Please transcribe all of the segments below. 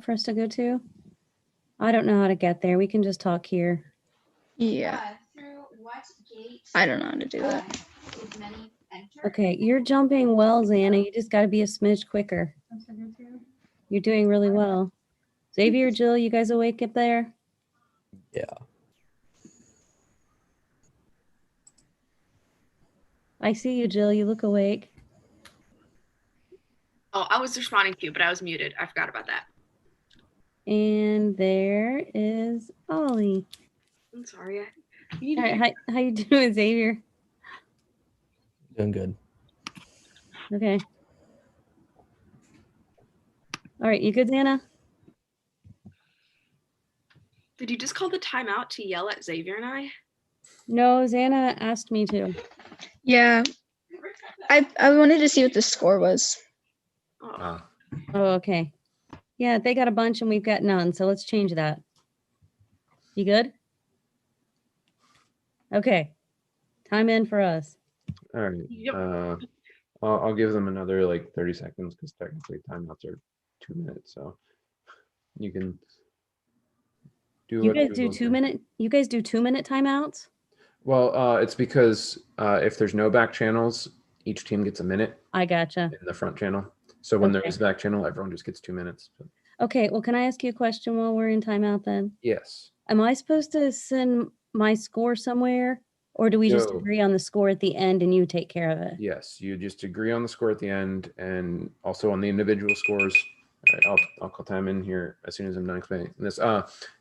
for us to go to? I don't know how to get there. We can just talk here. Yeah. I don't know how to do that. Okay, you're jumping well, Xana. You just got to be a smidge quicker. You're doing really well. Xavier, Jill, you guys awake up there? Yeah. I see you, Jill. You look awake. Oh, I was responding to you, but I was muted. I forgot about that. And there is Ollie. I'm sorry. All right, how you doing, Xavier? Doing good. Okay. All right, you good, Xana? Did you just call the timeout to yell at Xavier and I? No, Xana asked me to. Yeah. I wanted to see what the score was. Oh. Oh, okay. Yeah, they got a bunch and we've got none, so let's change that. You good? Okay. Time in for us. All right. Yep. I'll give them another like 30 seconds because technically timeouts are 2 minutes. So you can do. You guys do 2-minute. You guys do 2-minute timeouts? Well, it's because if there's no back channels, each team gets a minute. I gotcha. In the front channel. So when there Okay. is a back channel, everyone just gets 2 minutes. Okay, well, can I ask you a question while we're in timeout then? Yes. Am I supposed to send my score somewhere, or do we just No. agree on the score at the end and you take care of it? Yes, you just agree on the score at the end and also on the individual scores. All right, I'll call time in here as soon as I'm done explaining this.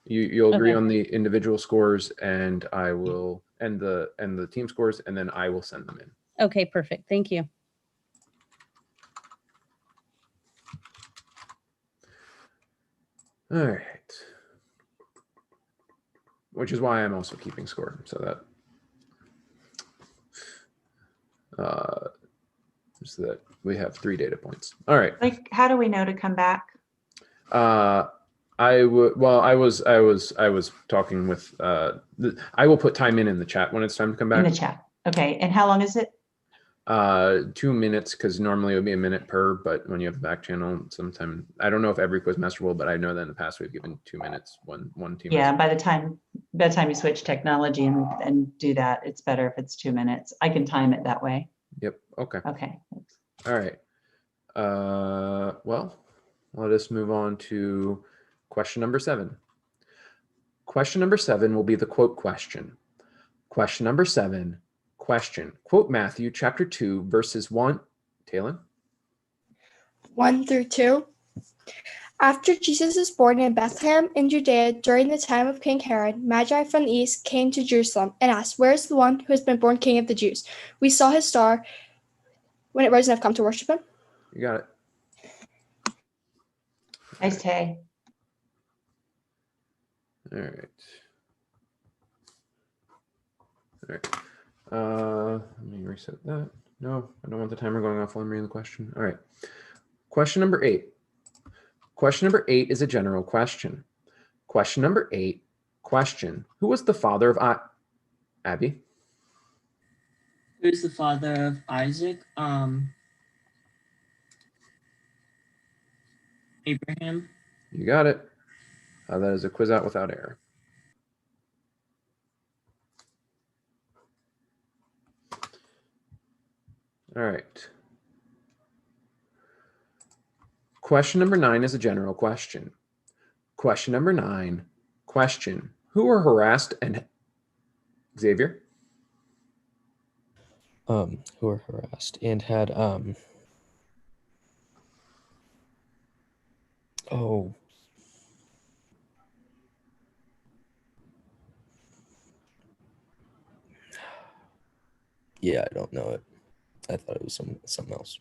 You'll agree Okay. on the individual scores and I will and the team scores and then I will send them in. Okay, perfect. Thank you. All right. Which is why I'm also keeping score so that we have 3 data points. All right. Like, how do we know to come back? I was talking with I will put time in the chat when it's time to come back. In the chat. Okay. And how long is it? 2 minutes, because normally it would be a minute per, but when you have a back channel, sometimes I don't know if every Quizmaster will, but I know that in the past we've given 2 minutes one team. Yeah, by the time you switch technology and do that, it's better if it's 2 minutes. I can time it that way. Yep. Okay. Okay. Thanks. All right. Well, let us move on to question number 7. Question number 7 will be the quote question. Question number 7, question. Quote Matthew chapter 2, verses 1. Talon? 1 through 2. After Jesus was born in Bethlehem in Judea during the time of King Herod, Magi from the east came to Jerusalem and asked, "Where is the one who has been born King of the Jews? We saw his star when it rose and have come to worship him." You got it. Nice Tay. All right. All right. Let me reset that. No, I don't want the timer going off while I'm reading the question. All right. Question number 8. Question number 8 is a general question. Question number 8, question. Who was the father of Abby? Who's the father of Isaac? Abraham. You got it. That is a quiz out without error. All right. Question number 9 is a general question. Question number 9, question. Who were harassed and Xavier? Who were harassed and had oh. Yeah, I don't know it. I thought it was something else.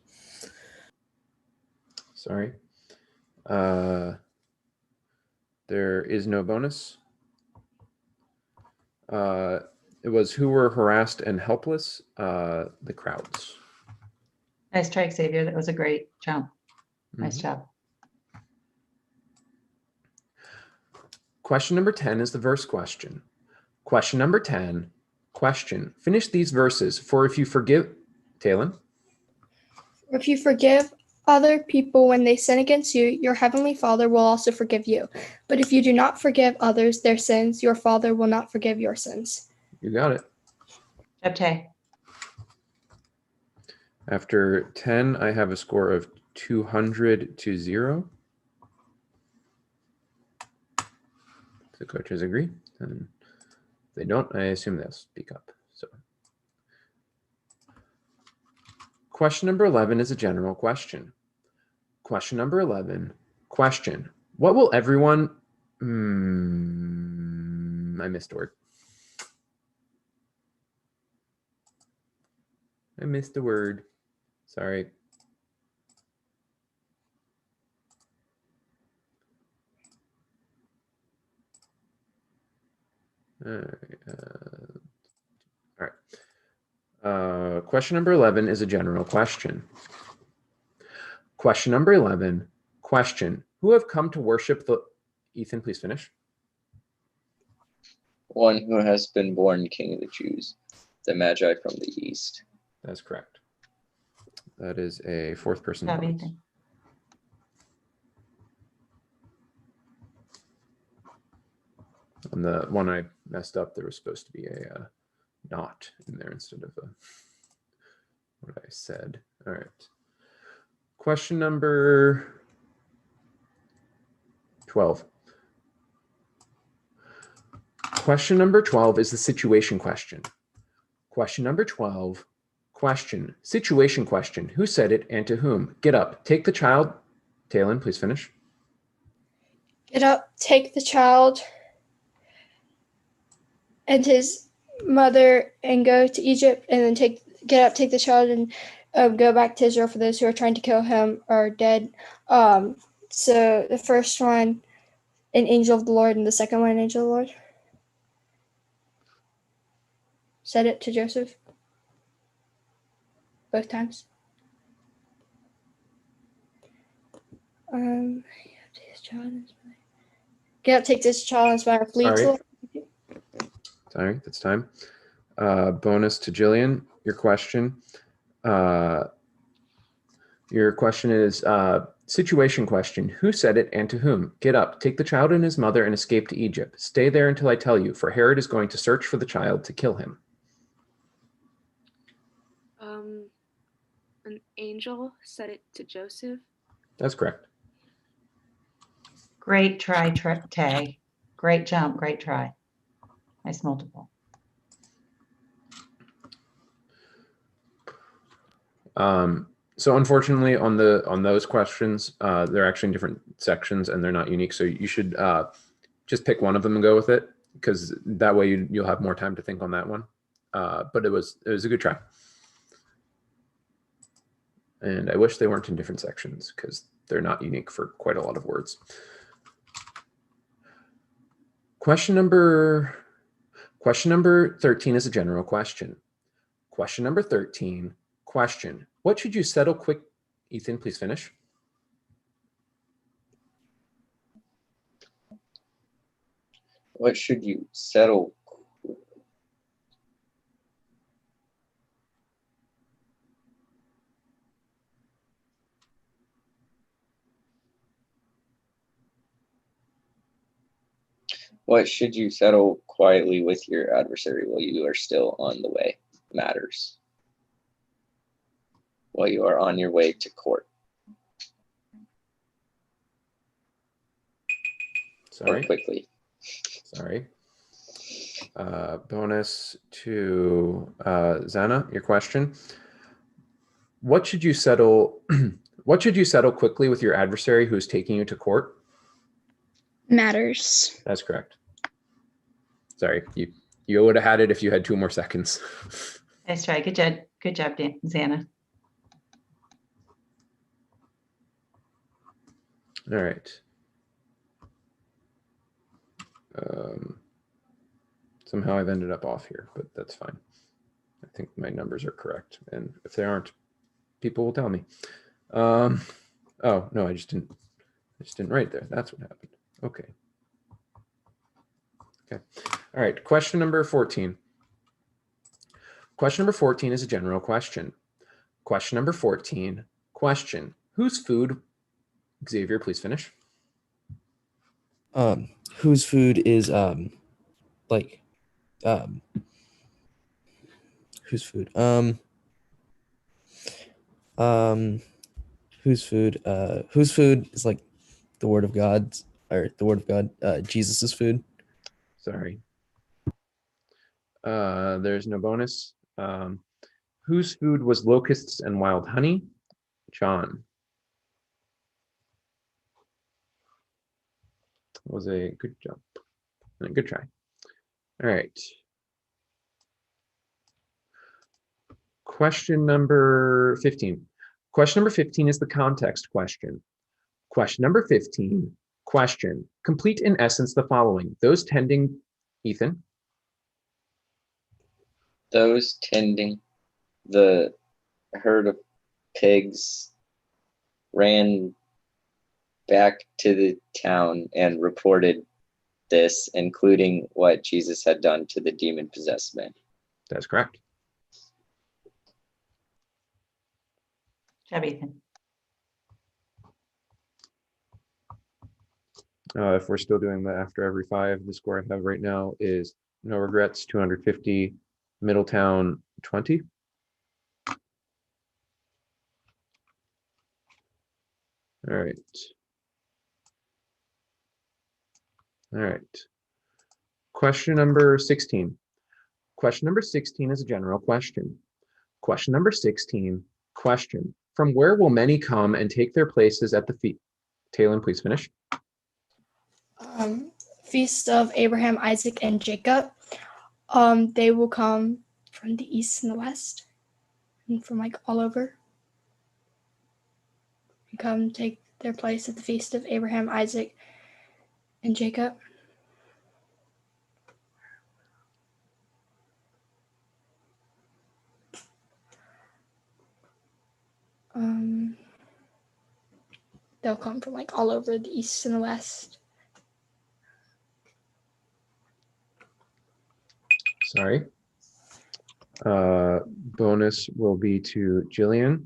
Sorry. There is no bonus. It was who were harassed and helpless, the crowds. Nice try, Xavier. That was a great jump. Nice Mhm. job. Question number 10 is the verse question. Question number 10, question. Finish these verses. For if you forgive, Talon? If you forgive other people when they sin against you, your heavenly Father will also forgive you. But if you do not forgive others their sins, your Father will not forgive your sins. You got it. Job, Tay. After 10, I have a score of 200 to 0. If the coaches agree, and if they don't, I assume they'll speak up. So, question number 11 is a general question. Question number 11, question. What will everyone... I missed a word. I missed a word. Sorry. All right. Question number 11 is a general question. Question number 11, question. Who have come to worship the... Ethan, please finish. One who has been born King of the Jews, the Magi from the East. That's correct. That is a fourth person. Job, bonus. Ethan. On the one I messed up, there was supposed to be a not in there instead of what I said. All right. Question number 12. Question number 12 is the situation question. Question number 12, question, situation question. Who said it and to whom? Get up, take the child. Talon, please finish. Get up, take the child and his mother and go to Egypt, and then get up, take the child, and go back to Israel, for those who are trying to kill him are dead. So the first one, an angel of the Lord, and the second one, an angel of the Lord. Said it to Joseph both times. Get up, take this child, and his mother, flee to the Lord. Sorry, that's time. Bonus to Jillian. Your question. Your question is situation question. Who said it and to whom? Get up, take the child and his mother and escape to Egypt. Stay there until I tell you, for Herod is going to search for the child to kill him. An angel said it to Joseph. That's correct. Great try, Tay. Great jump, great try. Nice multiple. So unfortunately, on those questions, they're actually in different sections and they're not unique. So you should just pick one of them and go with it, because that way you'll have more time to think on that one. But it was a good try. And I wish they weren't in different sections, because they're not unique for quite a lot of words. Question number 13 is a general question. Question number 13, question. What should you settle quick? Ethan, please finish. What should you settle? What should you settle quietly with your adversary while you are still on the way? Matters. While you are on your way to court. Sorry. Or quickly. Sorry. Bonus to Zana, your question. What should you settle? What should you settle quickly with your adversary who is taking you to court? Matters. That's correct. Sorry, you would have had it if you had 2 more seconds. Nice try. Good job. Good job, Zana. All right. Somehow I've ended up off here, but that's fine. I think my numbers are correct, and if they aren't, people will tell me. Oh no, I just didn't write there. That's what happened. Okay. All right. Question number 14. Question number 14 is a general question. Question number 14. Question. Whose food? Xavier, please finish. Whose food is like whose food? Whose food is like the word of God's or the word of God, Jesus's food. Sorry. There's no bonus. Whose food was locusts and wild honey? John. Was a good job and a good try. All right. Question number 15. Question number 15 is the context question. Question number 15, question. Complete in essence the following. Those tending, Ethan. Those tending the herd of pigs ran back to the town and reported this, including what Jesus had done to the demon-possessed man. That's correct. Good job, Ethan. If we're still doing the after every 5, the score I have right now is no regrets, 250, Middletown, 20. All right. All right. Question number 16. Question number 16 is a general question. Question number 16, question. From where will many come and take their places at the feast? Taylor, please finish. Feast of Abraham, Isaac, and Jacob. They will come from the east and the west, and from like all over. And come take their place at the feast of Abraham, Isaac, and Jacob. They'll come from like all over the east and the west. Sorry. Bonus will be to Jillian.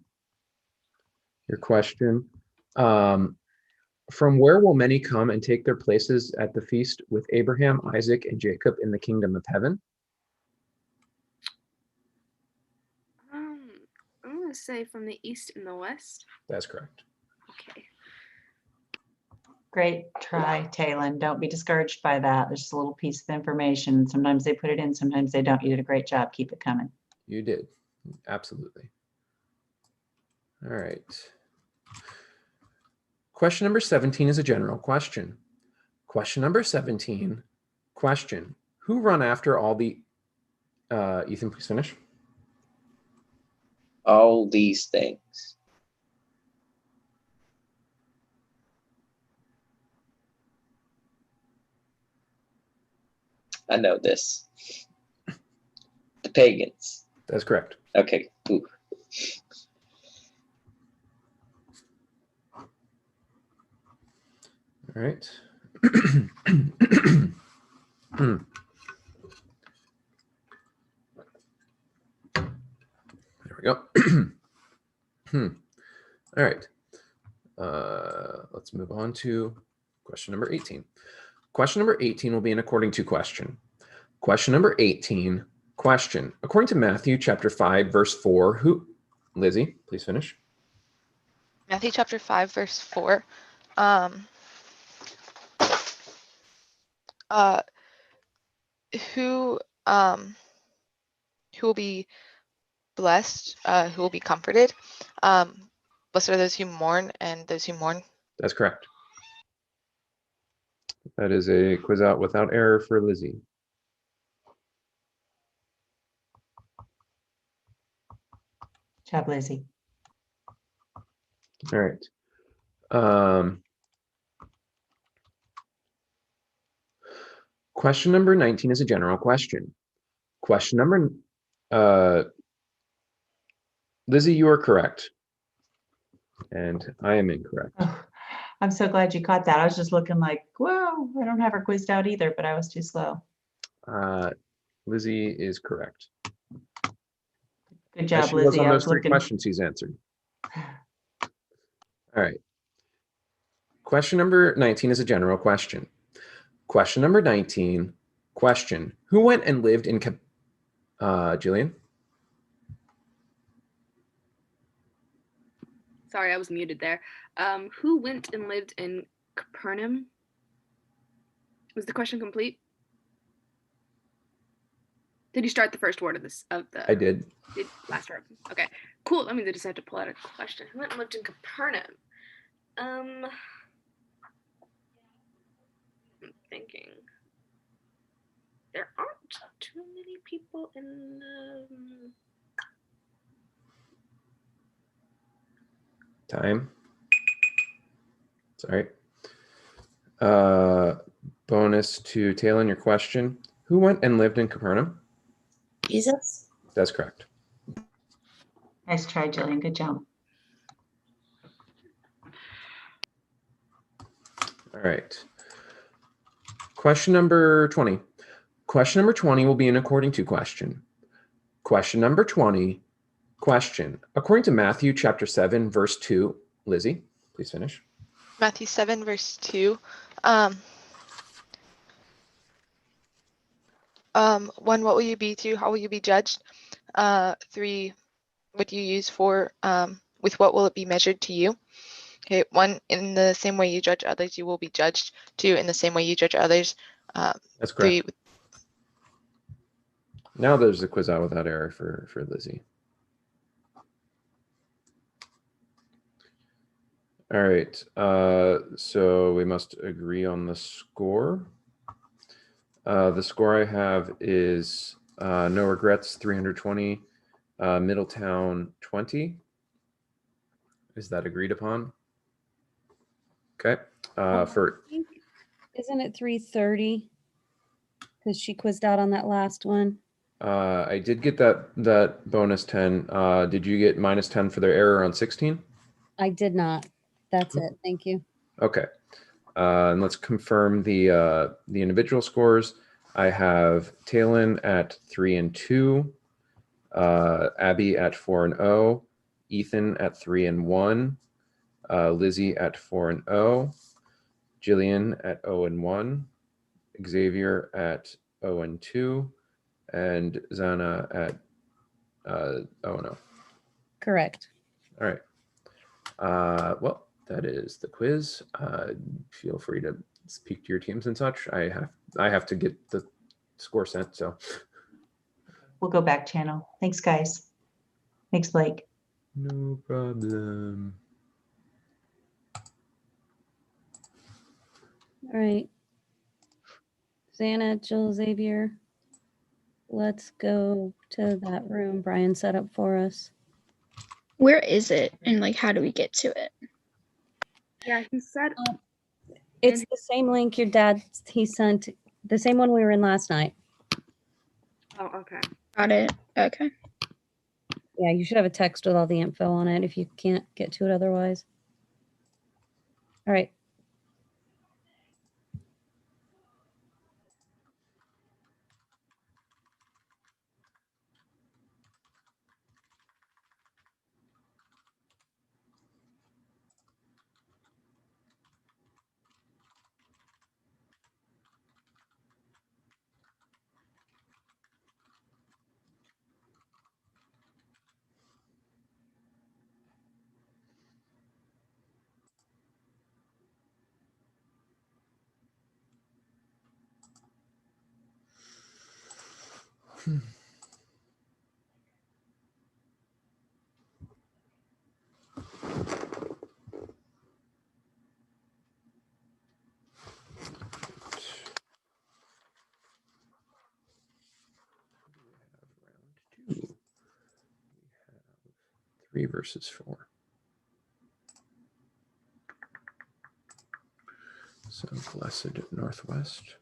Your question. From where will many come and take their places at the feast with Abraham, Isaac, and Jacob in the kingdom of heaven? I'm gonna say from the east and the west. That's correct. Okay. Great try, Taylor. Don't be discouraged by that. There's just a little piece of information. Sometimes they put it in, sometimes they don't. You did a great job. Keep it coming. You did. Absolutely. All right. Question number 17 is a general question. Question number 17, question. Who run after all the, Ethan, please finish. All these things. I know this. The pagans. That's correct. Okay. Ooh. All right. There we go. All right. Let's move on to question number 18. Question number 18 will be an according to question. Question number 18, question. According to Matthew chapter 5, verse 4, who, Lizzie, please finish. Matthew chapter 5, verse 4. Who will be blessed, who will be comforted? Blessed are those who mourn and those who mourn. That's correct. That is a quiz out without error for Lizzie. Good job, Lizzie. All right. Question number 19 is a general question. Question number, Lizzie, you are correct. And I am incorrect. Oh, I'm so glad you caught that. I was just looking like, whoa, I don't have her quizzed out either, but I was too slow. Lizzie is correct. Good job, As she was Lizzie. on I those was 3 looking. questions she's answered. All right. Question number 19 is a general question. Question number 19, question. Who went and lived in Jillian? Sorry, I was muted there. Who went and lived in Capernaum? Was the question complete? Did you start the first word of this I did. last word? Okay, cool. That means I just have to pull out a question. Who went and lived in Capernaum? I'm thinking. There aren't too many people in. Time. Sorry. Bonus to Taylor, your question. Who went and lived in Capernaum? Jesus. That's correct. Nice try, Jillian. Good job. All right. Question number 20. Question number 20 will be an according to question. Question number 20, question. According to Matthew chapter 7, verse 2, Lizzie, please finish. Matthew 7, verse 2. 1, what will you be? 2, how will you be judged? 3, what do you use for, with what will it be measured to you? Okay, 1, in the same way you judge others, you will be judged. 2, in the same way you judge others. That's 3, correct. Now there's a quiz out without error for Lizzie. All right, so we must agree on the score. The score I have is No Regrets 320, Middletown 20. Is that agreed upon? Okay. Isn't it 330? Because she quizzed out on that last one. I did get that bonus 10. Did you get minus 10 for their error on 16? I did not. That's it. Thank you. Okay. And let's confirm the individual scores. I have Talon at 3 and 2, Abby at 4 and 0, Ethan at 3 and 1, Lizzie at 4 and 0, Jillian at 0 and 1, Xavier at 0 and 2, and Zana at 0 and 0. Correct. All right. Well, that is the quiz. Feel free to speak to your teams and such. I have to get the score sent, so We'll go back channel. Thanks, guys. Thanks, Blake. no problem. All right. Xana, Jill, Xavier, let's go to that room Brian set up for us. Where is it? And like, how do we get to it? Yeah, he said. It's the same link your dad, he sent, the same one we were in last night. Oh, okay. Got it. Okay. Yeah, you should have a text with all the info on it if you can't get to it otherwise. All right. We have 3 versus 4. So Blessed Northwest.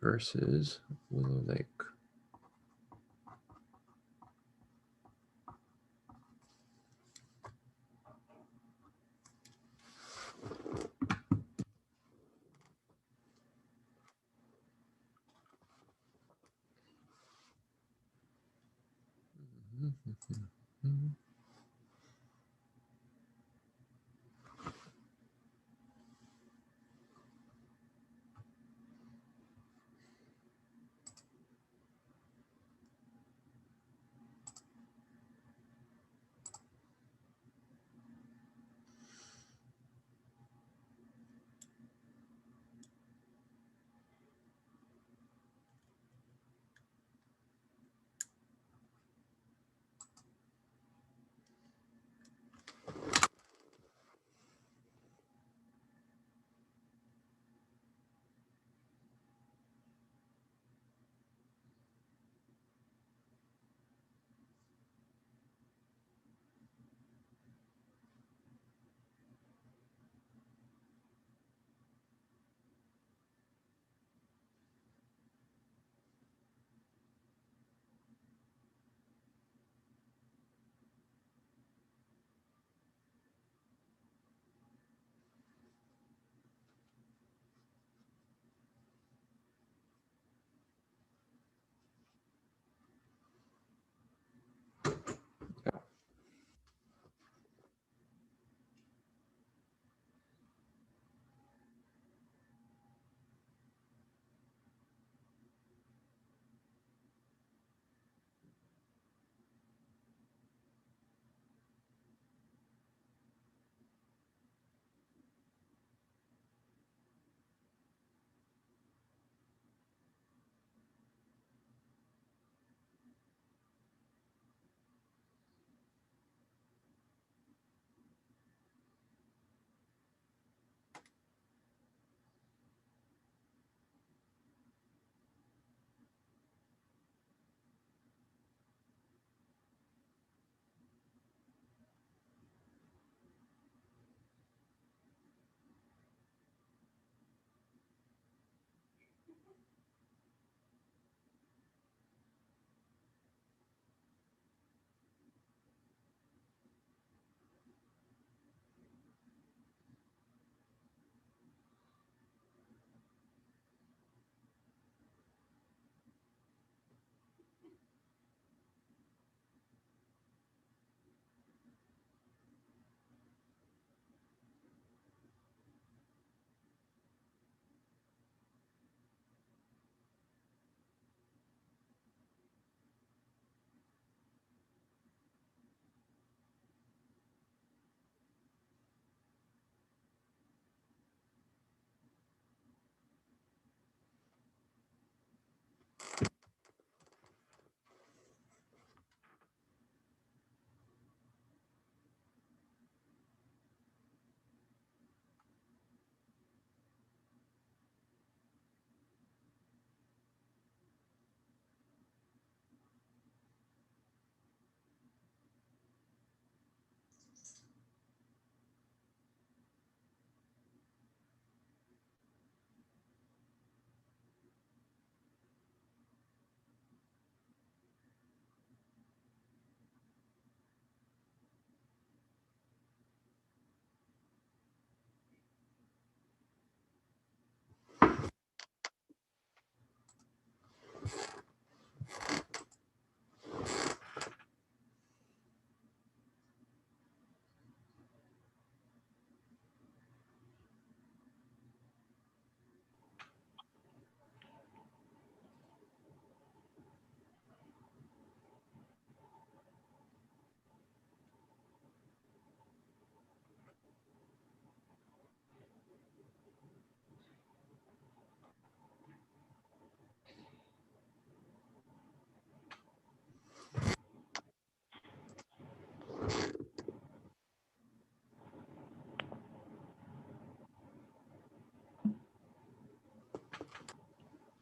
Versus Willow Lake.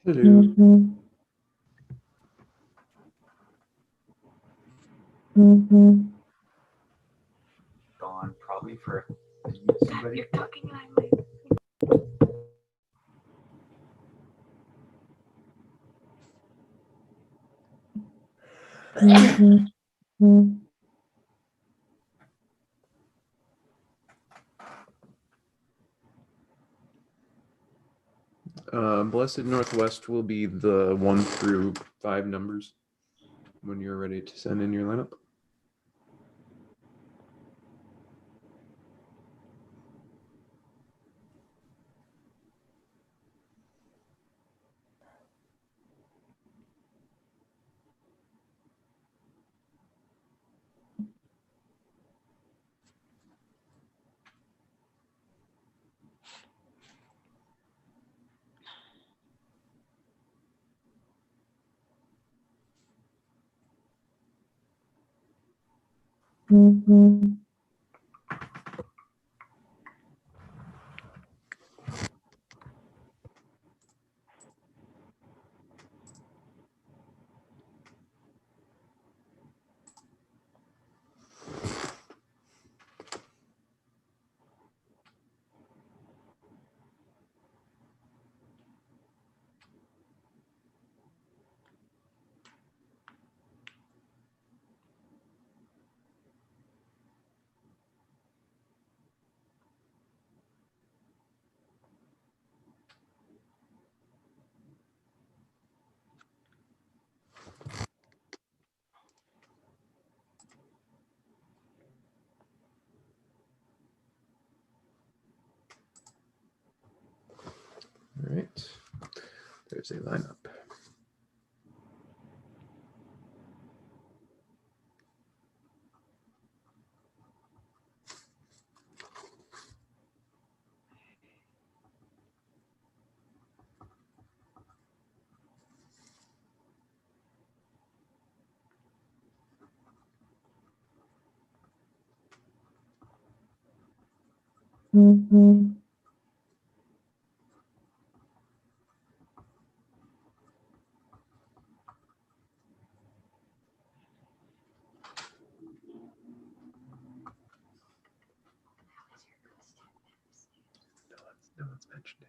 Hello. Gone probably for somebody. You're talking and I'm like, Blessed Northwest will be the 1 through 5 numbers when you're ready to send in your lineup. All right. There's a lineup. No one's mentioned it.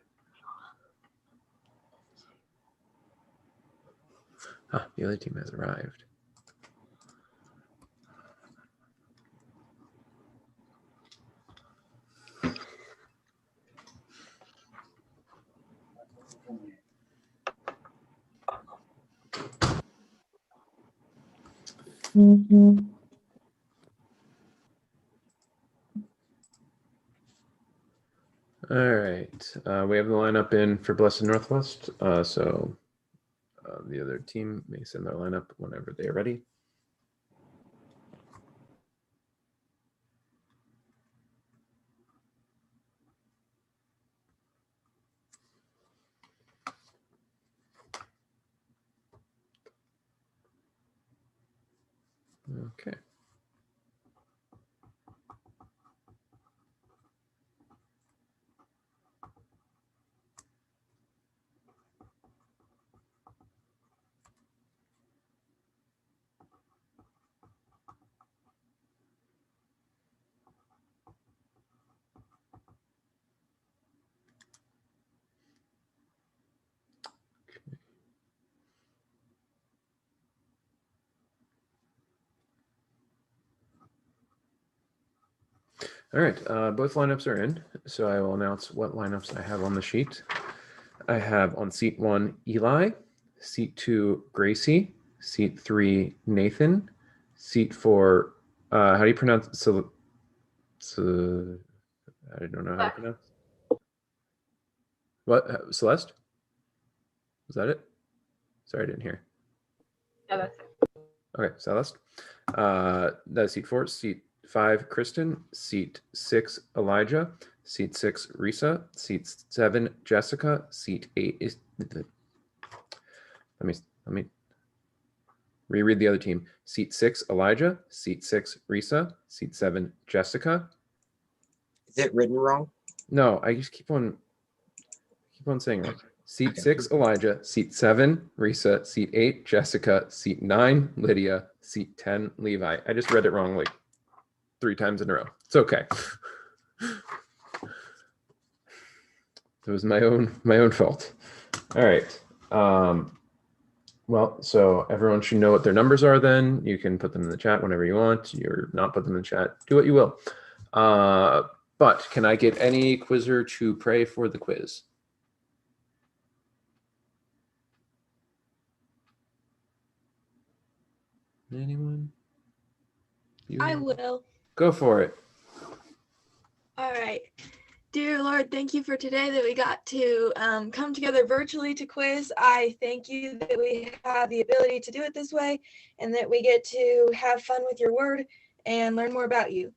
Ah, the other team has arrived. All right, we have the lineup in for Blessed Northwest. So the other team may send their lineup whenever they are ready. Okay. All right, both lineups are in, so I will announce what lineups I have on the sheet. I have on seat 1, Eli, seat 2, Gracie, seat 3, Nathan, seat 4, how do you pronounce it? So, I don't know how to pronounce. What? Celeste? Was that it? Sorry, I didn't hear. Yeah, that's it. Okay, Celeste. That's seat 4. Seat 5, Kristen. Seat 6, Elijah. Seat 6, Risa. Seat 7, Jessica. Seat 8 is. Let me reread the other team. Seat 6, Elijah. Seat 6, Risa. Seat 7, Jessica. Is it written wrong? No, I just keep on saying it. Seat 6, Elijah. Seat 7, Risa. Seat 8, Jessica. Seat 9, Lydia. Seat 10, Levi. I just read it wrong like 3 times in a row. It's okay. It was my own fault. All right. Well, so everyone should know what their numbers are then. You can put them in the chat whenever you want. You're not put them in the chat. Do what you will. But can I get any quizzer to pray for the quiz? Anyone? I will. Go for it. All right. Dear Lord, thank you for today that we got to come together virtually to quiz. I thank you that we have the ability to do it this way and that we get to have fun with your word and learn more about you.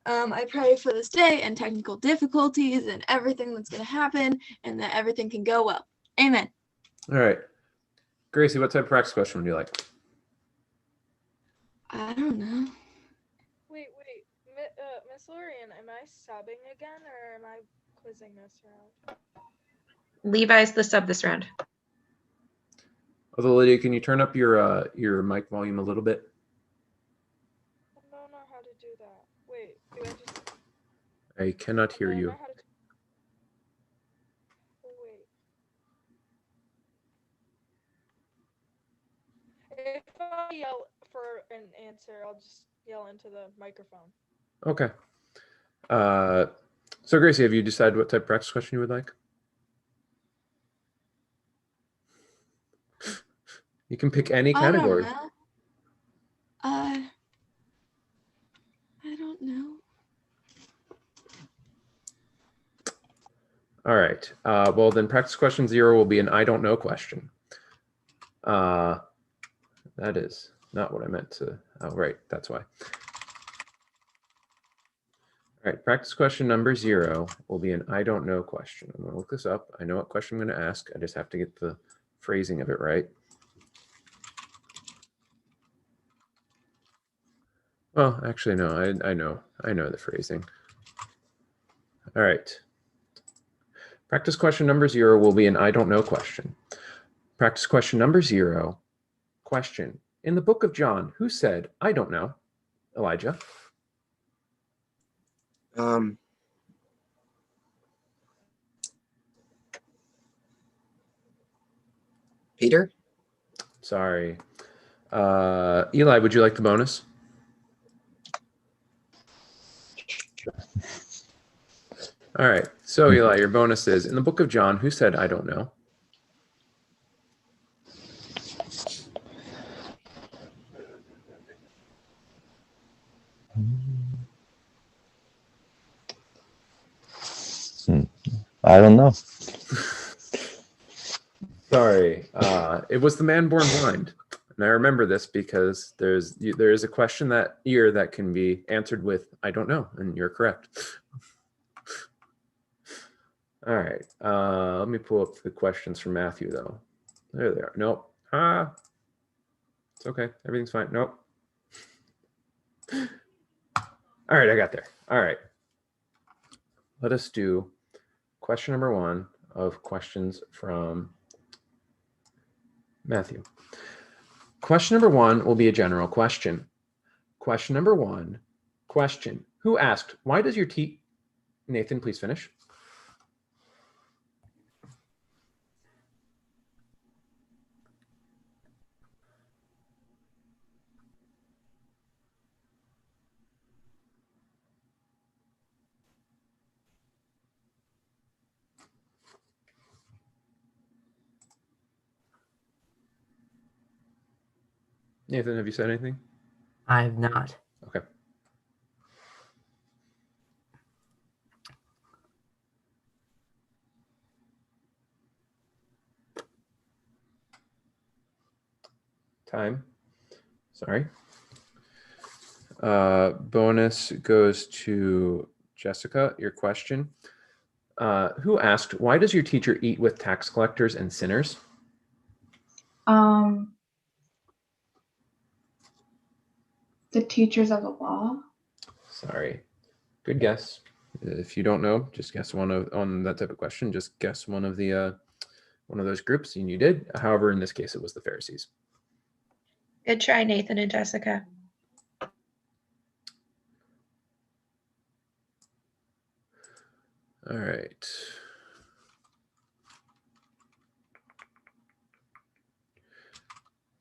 I pray for this day and technical difficulties and everything that's going to happen and that everything can go well. Amen. All right. Gracie, what type of practice question would you like? I don't know. Wait, Miss Lorian, am I subbing again or am I quizzing this round? Levi's the sub this round. Although, Lydia, can you turn up your mic volume a little bit? I don't know how to do that. Wait, do I just... I cannot hear you. Oh, wait. If I yell for an answer, I'll just yell into the microphone. Okay. So Gracie, have you decided what type of practice question you would like? You can pick any category. I don't know. All right. Well, then practice question 0 will be an I don't know question. That is not what I meant to. Oh, right. That's why. All right. Practice question number 0 will be an I don't know question. I'm going to look this up. I know what question I'm going to ask. I just have to get the phrasing of it right. Well, actually, no. I know the phrasing. All right. Practice question number 0 will be an I don't know question. Practice question number 0. Question. In the book of John, who said, I don't know? Elijah. Peter? Sorry. Eli, would you like the bonus? All right. So, Eli, your bonus is, in the book of John, who said, I don't know? I don't know. Sorry. It was the man born blind. And I remember this because there is a question that year that can be answered with, I don't know, and you're correct. All right. Let me pull up the questions from Matthew, though. There they are. Nope. It's okay. Everything's fine. Nope. All right. I got there. All right. Let us do question number 1 of questions from Matthew. Question number 1 will be a general question. Question number 1, question. Who asked, why does your Nathan, please finish. Nathan, have you said anything? I have not. Okay. Time. Sorry. Bonus goes to Jessica, your question. Who asked, why does your teacher eat with tax collectors and sinners? The teachers of the law. Sorry. Good guess. If you don't know, just guess on that type of question. Just guess one of those groups, and you did. However, in this case, it was the Pharisees. Good try, Nathan and Jessica. All right.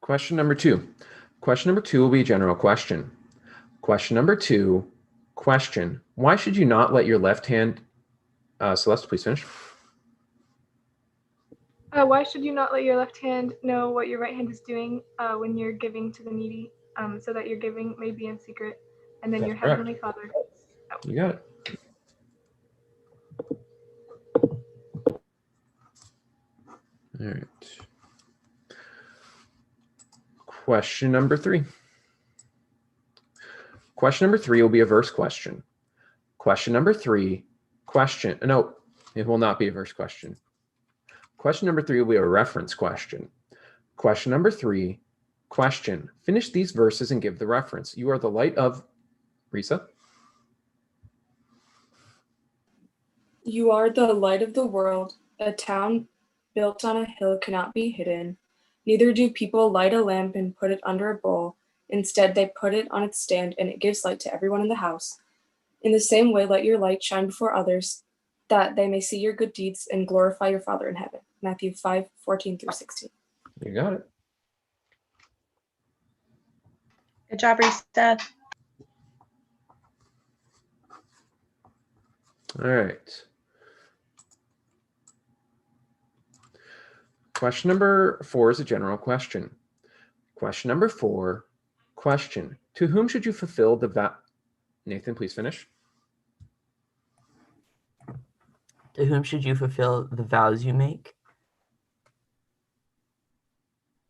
Question number 2. Question number 2 will be a general question. Question number 2, question. Why should you not let your left hand, Celeste, please finish. Why should you not let your left hand know what your right hand is doing when you're giving to the needy, so that your giving may be in secret, and then That's your correct. heavenly Father. You got it. All right. Question number 3. Question number 3 will be a verse question. Question number 3, question. No, it will not be a verse question. Question number 3 will be a reference question. Question number 3, question. Finish these verses and give the reference. You are the light of, Risa? You are the light of the world. A town built on a hill cannot be hidden. Neither do people light a lamp and put it under a bowl. Instead, they put it on its stand, and it gives light to everyone in the house. In the same way, let your light shine before others, that they may see your good deeds and glorify your Father in heaven. Matthew 5:14-16. You got it. Good job, Risa. All right. Question number 4 is a general question. Question number 4, question. To whom should you fulfill the vow? Nathan, please finish. To whom should you fulfill the vows you make?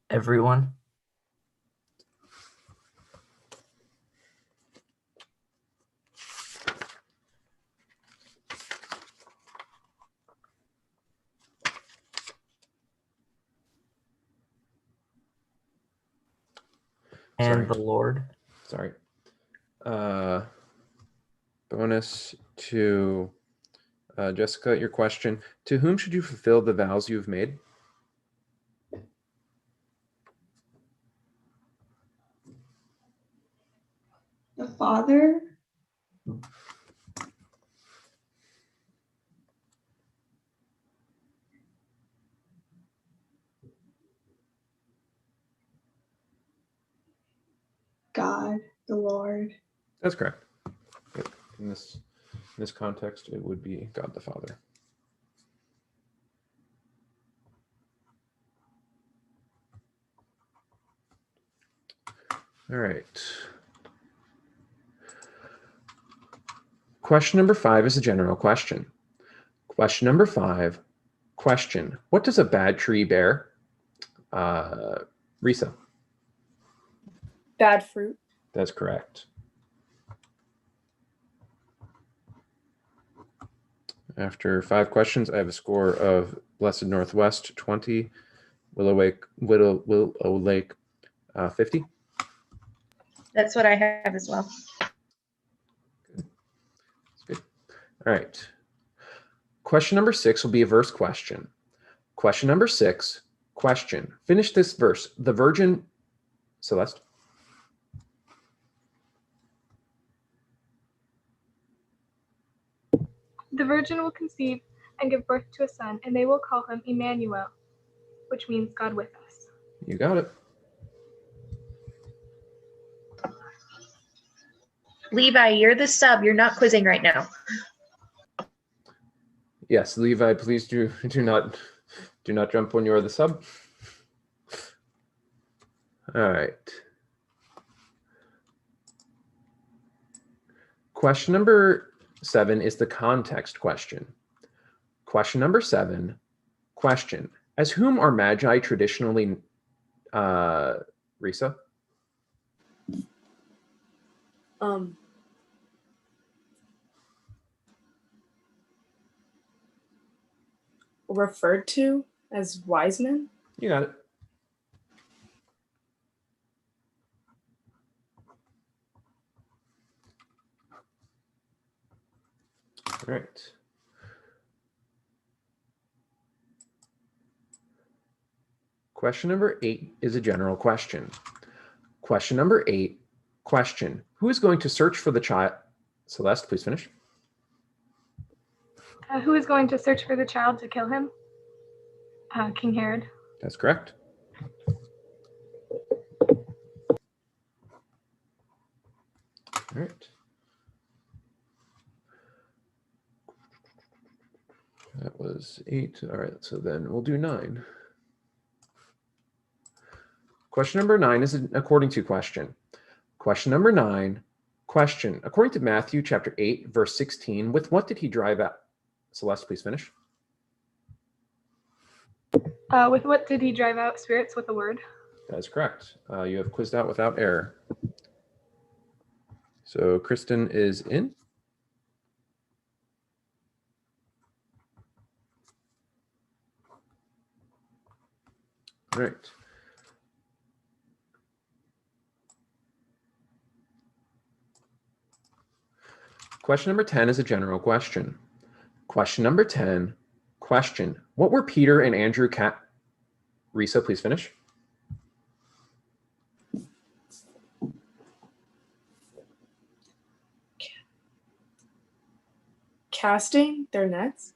Everyone. And Sorry. the Lord. Sorry. Bonus to Jessica, your question. To whom should you fulfill the vows you've made? The Father. God, the Lord. That's correct. Yep. In this context, it would be God the Father. All right. Question number 5 is a general question. Question number 5, question. What does a bad tree bear? Risa. Bad fruit. That's correct. After 5 questions, I have a score of Blessed Northwest 20, Willow Lake 50. That's what I have as well. Good. All right. Question number 6 will be a verse question. Question number 6, question. Finish this verse. The Virgin, Celeste. The virgin will conceive and give birth to a son, and they will call him Emmanuel, which means God with us. You got it. Levi, you're the sub. You're not quizzing right now. Yes, Levi, please do not jump when you are the sub. All right. Question number 7 is the context question. Question number 7, question. As whom are magi traditionally, Risa? Referred to as wise men? You got it. All right. Question number 8 is a general question. Question number 8, question. Who is going to search for the child? Celeste, please finish. Who is going to search for the child to kill him? King Herod. That's correct. All right. That was 8. All right, so then we'll do 9. Question number 9 is an according to question. Question number 9, question. According to Matthew chapter 8, verse 16, with what did he drive out? Celeste, please finish. With what did he drive out spirits? With a word? That is correct. You have quizzed out without error. So Kristen is in. All right. Question number 10 is a general question. Question number 10. Question. What were Peter and Andrew Risa, please finish. Casting their nets?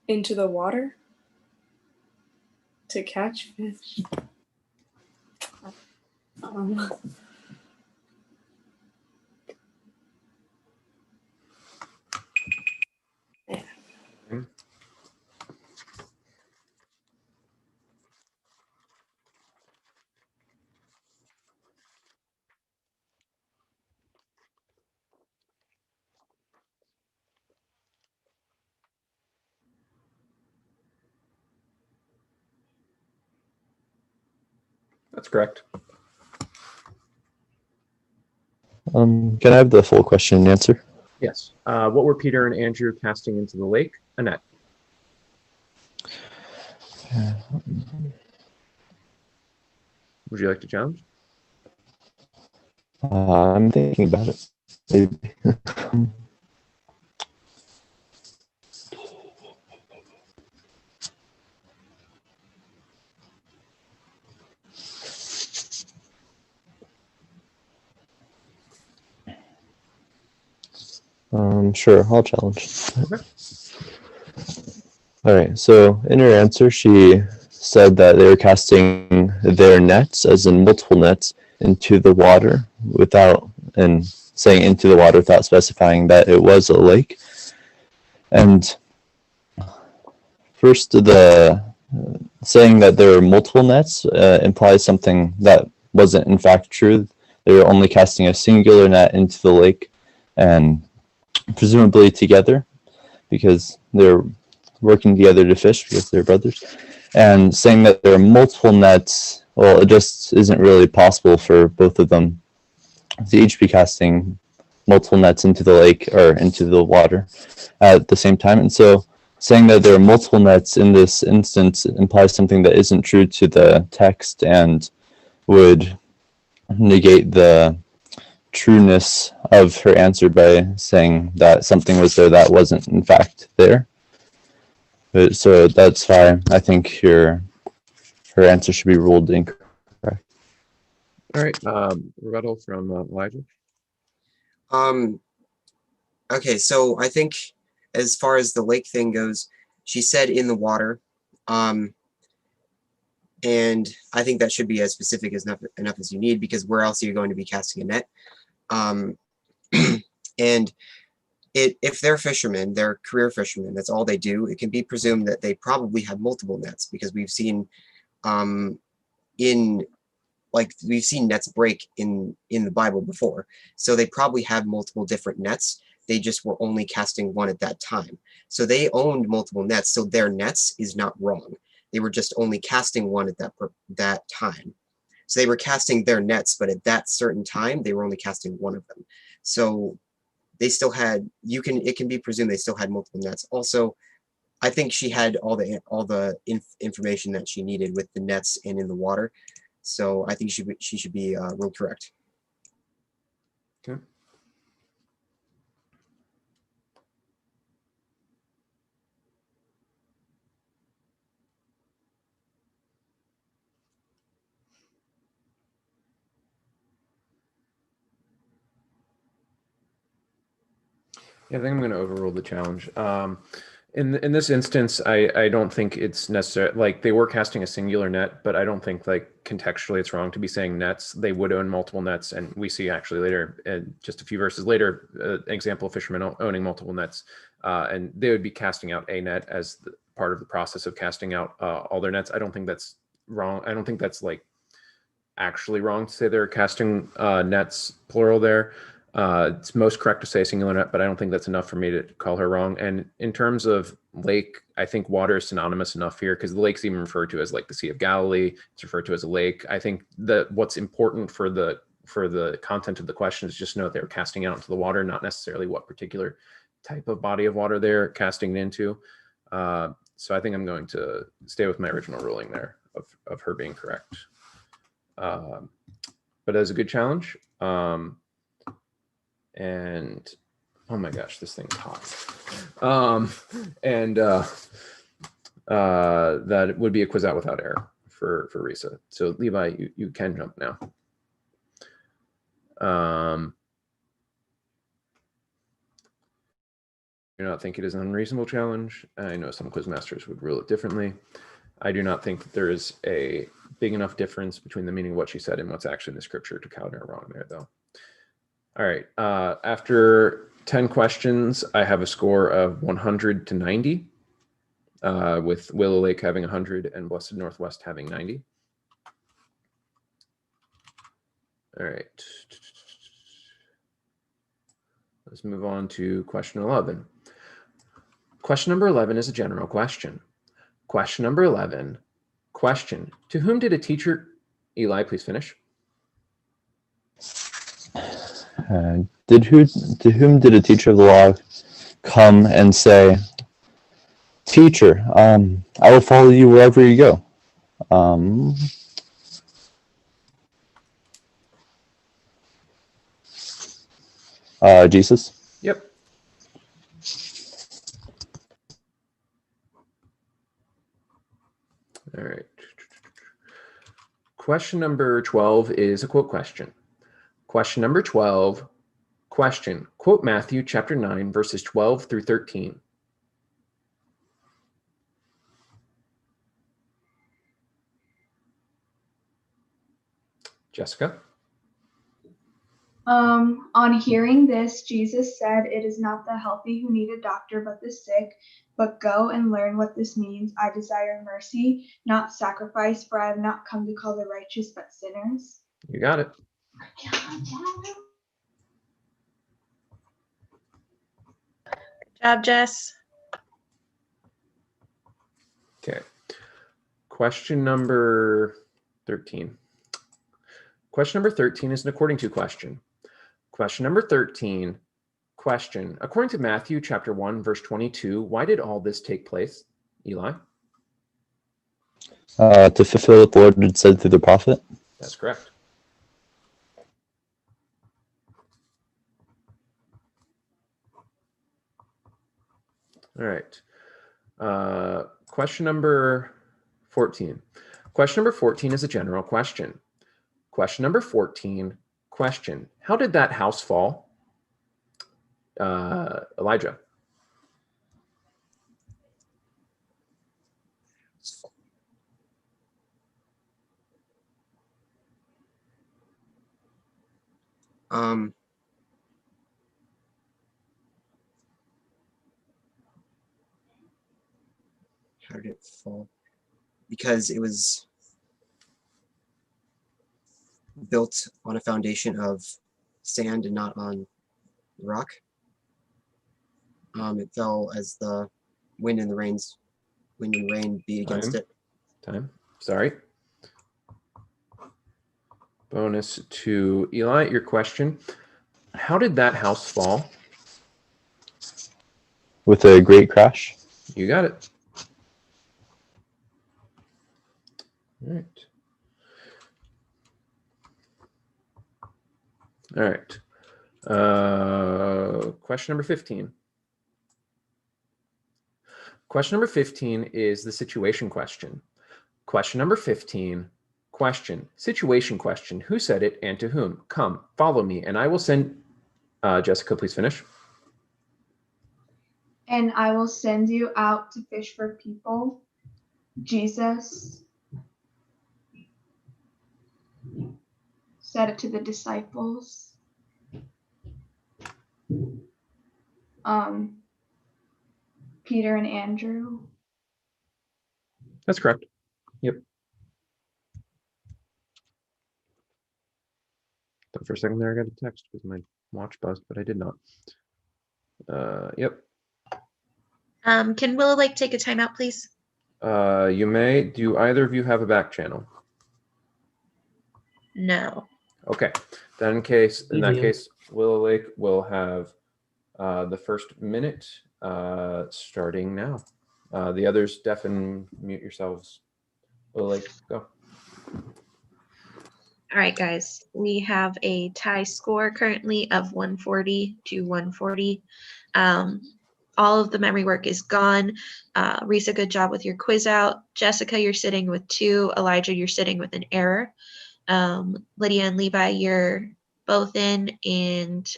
Into the water to catch fish. That's correct. Can I have the full question and answer? Yes. What were Peter and Andrew casting into the lake? A net. Would you like to challenge? I'm thinking about it. Maybe. Sure, I'll challenge. Okay. All right, so in her answer, she said that they were casting their nets, as in multiple nets, into the water and saying into the water without specifying that it was a lake. And first, the saying that there were multiple nets implies something that wasn't in fact true. They were only casting a singular net into the lake, and presumably together, because they're working together to fish because they're brothers. And saying that there are multiple nets, well, it just isn't really possible for both of them to each be casting multiple nets into the lake or into the water at the same time. And so saying that there are multiple nets in this instance implies something that isn't true to the text and would negate the trueness of her answer by saying that something was there that wasn't in fact there. But so that's why I think her answer should be ruled incorrect. All right. Rebuttal from Elijah. Okay, so I think as far as the lake thing goes, she said in the water, and I think that should be as specific as enough as you need, because where else are you going to be casting a net? And if they're fishermen, they're career fishermen, that's all they do, it can be presumed that they probably have multiple nets, because we've seen we've seen nets break in the Bible before. So they probably have multiple different nets. They just were only casting one at that time. So they owned multiple nets, so their nets is not wrong. They were just only casting one at that time. So they were casting their nets, but at that certain time, they were only casting one of them. So they still had, it can be presumed they still had multiple nets. Also, I think she had all the information that she needed with the nets and in the water. So I think she should be ruled correct. Okay. Yeah, I think I'm going to overrule the challenge. In this instance, I don't think it's necessary. Like, they were casting a singular net, but I don't think, like, contextually it's wrong to be saying nets. They would own multiple nets, and we see actually later, just a few verses later, an example of fishermen owning multiple nets, and they would be casting out a net as part of the process of casting out all their nets. I don't think that's wrong. I don't think that's, like, actually wrong to say they're casting nets plural there. It's most correct to say singular net, but I don't think that's enough for me to call her wrong. And in terms of lake, I think water is synonymous enough here, because the lake's even referred to as like the Sea of Galilee. It's referred to as a lake. I think that what's important for the content of the question is just know they're casting out into the water, not necessarily what particular type of body of water they're casting it into. So I think I'm going to stay with my original ruling there. of her being correct. But it was a good challenge. And oh my gosh, this thing's hot. That would be a quiz out without error for Risa. So Levi, you can jump now. I do not think it is an unreasonable challenge. I know some quiz masters would rule it differently. I do not think that there is a big enough difference between the meaning of what she said and what's actually in the scripture to count her wrong there, though. All right. After 10 questions, I have a score of 100 to 90, with Willow Lake having 100 and Blessed Northwest having 90. All right. Let's move on to question 11. Question number 11 is a general question. Question number 11, question. To whom did a teacher, Eli, please finish. To whom did a teacher of the law come and say, "Teacher, I will follow you wherever you go"? Jesus. Yep. All right. Question number 12 is a quote question. Question number 12, question. Quote Matthew chapter 9, verses 12 through 13. Jessica? On hearing this, Jesus said, "It is not the healthy who need a doctor, but the sick. But go and learn what this means. I desire mercy, not sacrifice, for I have not come to call the righteous, but sinners." You got it. Good job, Jess. Okay. Question number 13. Question number 13 is an according to question. Question number 13, question. According to Matthew chapter 1, verse 22, why did all this take place? Eli? To fulfill what the Lord had said through the prophet. That's correct. All right. Question number 14. Question number 14 is a general question. Question number 14, question. How did that house fall? Elijah. How did it fall? Because it was built on a foundation of sand and not on rock. It fell as the wind and rain beat against it. Time. Sorry. Bonus to Eli, your question. How did that house fall? With a great crash. You got it. All right. All right. Question number 15. Question number 15 is the situation question. Question number 15, question. Situation question. Who said it and to whom? Come, follow me, and I will send... Jessica, please finish. "And I will send you out to fish for people." Jesus said it to the disciples. Peter and Andrew. That's correct. Yep. But for a second there, I got a text because my watch buzzed, but I did not. Yep. Can Willow Lake take a timeout, please? You may. Do either of you have a back channel? No. Okay. Then in that case, Willow Lake will have the first minute starting now. The others, deafen, mute yourselves. Lily, go. All right, guys, we have a tie score currently of 140 to 140. All of the memory work is gone. Risa, good job with your quiz out. Jessica, you're sitting with 2. Elijah, you're sitting with an error. Lydia and Levi, you're both in, and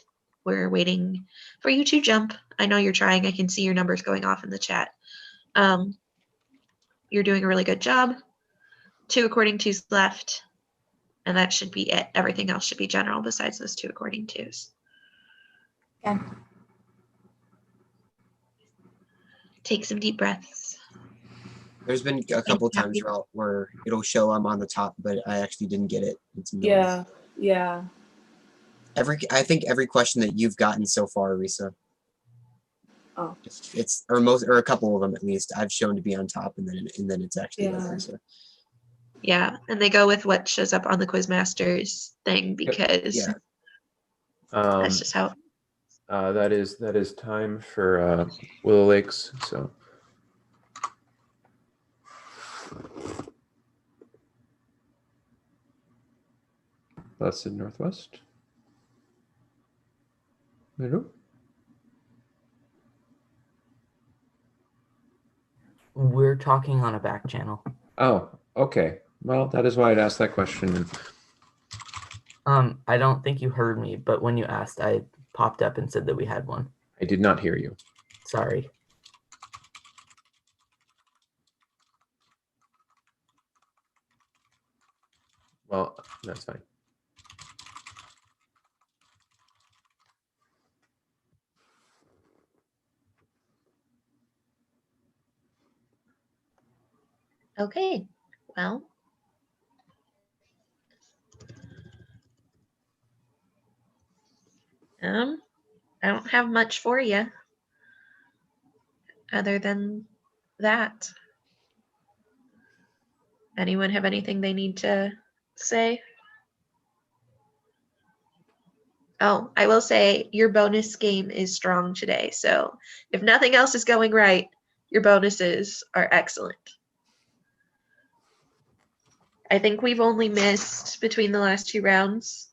we're waiting for you to jump. I know you're trying. I can see your numbers going off in the chat. You're doing a really good job. 2 according to's left. And that should be it. Everything else should be general besides those 2 according to's. Okay. Take some deep breaths. There's been a couple times where it'll show I'm on the top, but I actually didn't get it. It's Yeah, yeah. I think every question that you've gotten so far, Risa. Oh. It's or a couple of them at least. I've shown to be on top, and then it's actually like Risa. Yeah, and they go with what shows up on the Quizmaster's thing because that's just how. That is time for Willow Lakes. So. Blessed Northwest. Hello. We're talking on a back channel. Oh, okay. Well, that is why I'd asked that question. I don't think you heard me, but when you asked, I popped up and said that we had one. I did not hear you. Sorry. Well, that's fine. Okay, well. I don't have much for you other than that. Anyone have anything they need to say? Oh, I will say your bonus game is strong today. So if nothing else is going right, your bonuses are excellent. I think we've only missed between the last 2 rounds.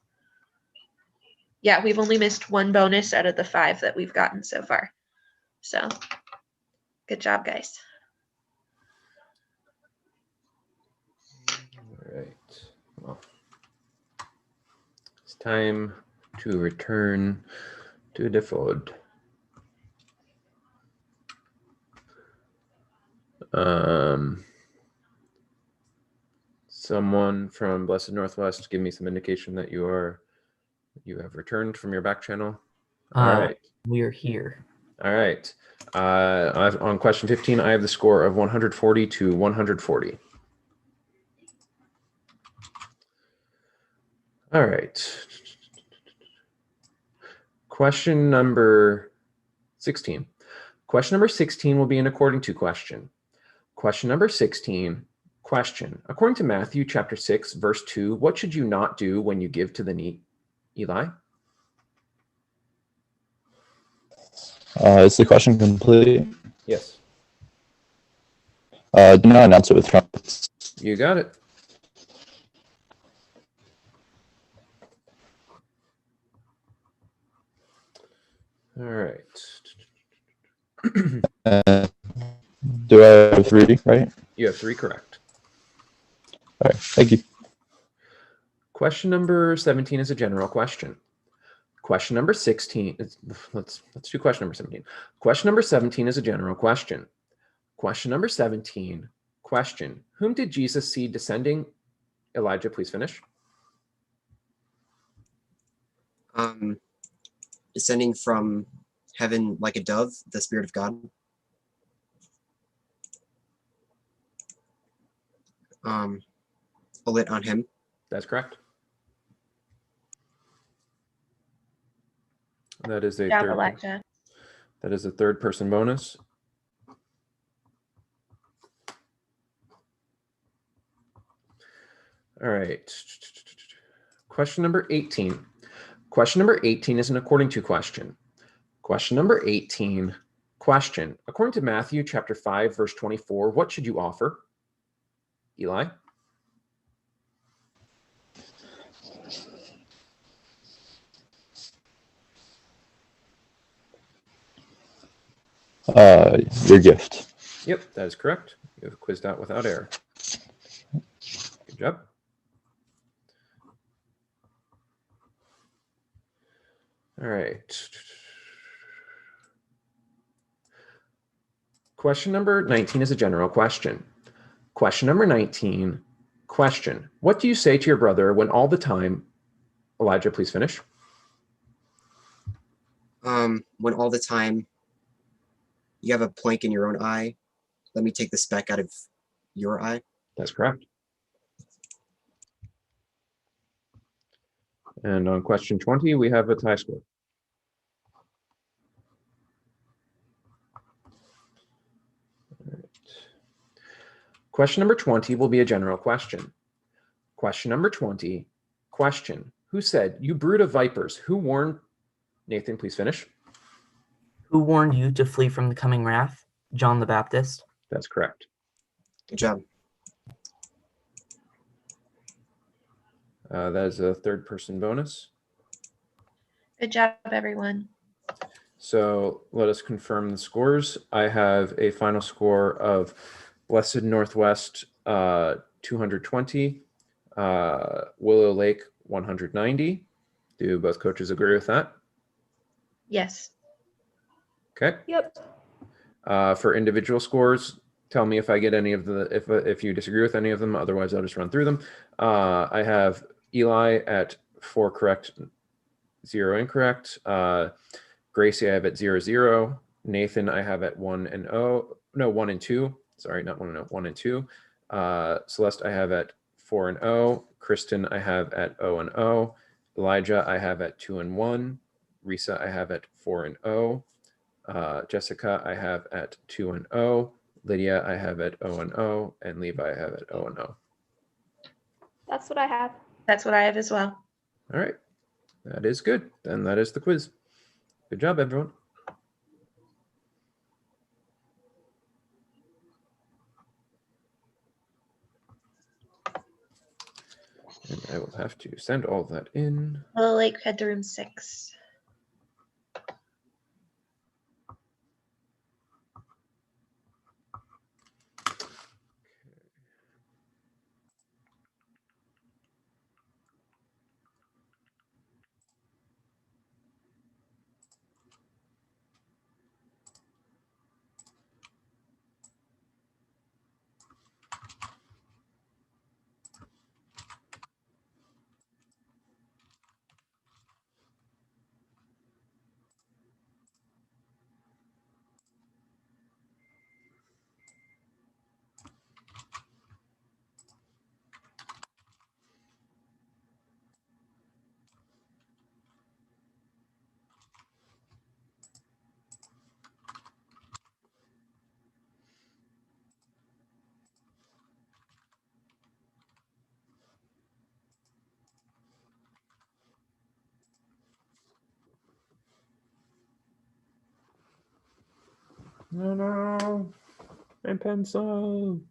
Yeah, we've only missed 1 bonus out of the 5 that we've gotten so far. So good job, guys. All right. Well, it's time to return to the fold. Someone from Blessed Northwest, give me some indication that you have returned from your back channel. All right. We are here. All right. On question 15, I have the score of 140 to 140. All right. Question number 16. Question number 16 will be an according to question. Question number 16, question. According to Matthew chapter 6, verse 2, what should you not do when you give to the needy? Eli? Is the question complete? Yes. Do not announce it with trumpets. You got it. All right. Do I have 3, right? You have 3 correct. All right, thank you. Question number 17 is a general question. Question number 16, let's do question number 17. Question number 17 is a general question. Question number 17, question. Whom did Jesus see descending? Elijah, please finish. Descending from heaven like a dove, the Spirit of God. Lit on him. That's correct. That is a Good job, third. Elijah. That is a 3rd person bonus. All right. Question number 18. Question number 18 is an according to question. Question number 18, question. According to Matthew chapter 5, verse 24, what should you offer? Eli? Your gift. Yep, that is correct. You have quizzed out without error. Good job. All right. Question number 19 is a general question. Question number 19, question. What do you say to your brother when all the time, Elijah, please finish. When all the time you have a plank in your own eye, let me take the speck out of your eye. That's correct. And on question 20, we have a tie score. Question number 20 will be a general question. Question number 20, question. Who said, "You brood of vipers"? Who warned? Nathan, please finish. Who warned you to flee from the coming wrath? John the Baptist. That's correct. Good job. That is a third person bonus. Good job, everyone. So let us confirm the scores. I have a final score of Blessed Northwest 220, Willow Lake 190. Do both coaches agree with that? Yes. Okay. Yep. For individual scores, tell me if I get any of the if you disagree with any of them. Otherwise, I'll just run through them. I have Eli at 4 correct, 0 incorrect. Gracie, I have at 0, 0. Nathan, I have at 1 and 0. No, 1 and 2. Sorry, not 1 and 0, 1 and 2. Celeste, I have at 4 and 0. Kristen, I have at 0 and 0. Elijah, I have at 2 and 1. Risa, I have at 4 and 0. Jessica, I have at 2 and 0. Lydia, I have at 0 and 0. And Levi, I have at 0 and 0. That's what I have. That's what I have as well. All right. That is good. Then that is the quiz. Good job, everyone. And I will have to send all of that in. Willow Lake, head to room 6. No. And pencil.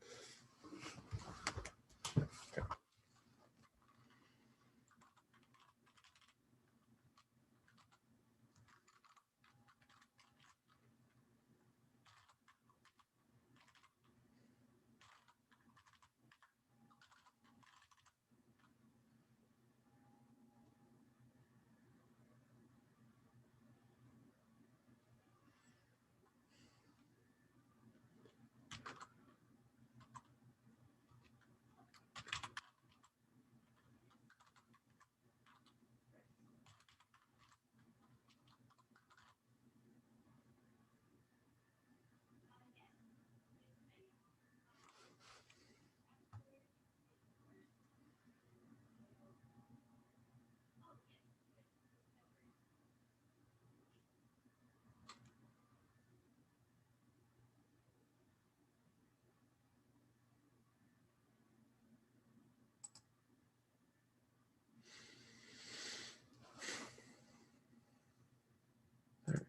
All right.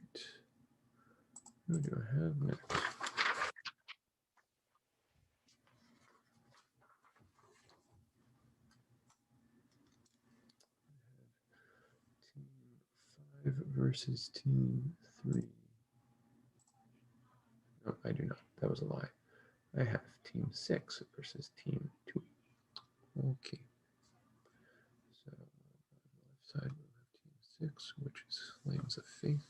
Who do I have next? versus team 3. No, I do not. That was a lie. I have team 6 versus team 2. Okay. So on the left side, we'll have team 6, which is Flames of Faith.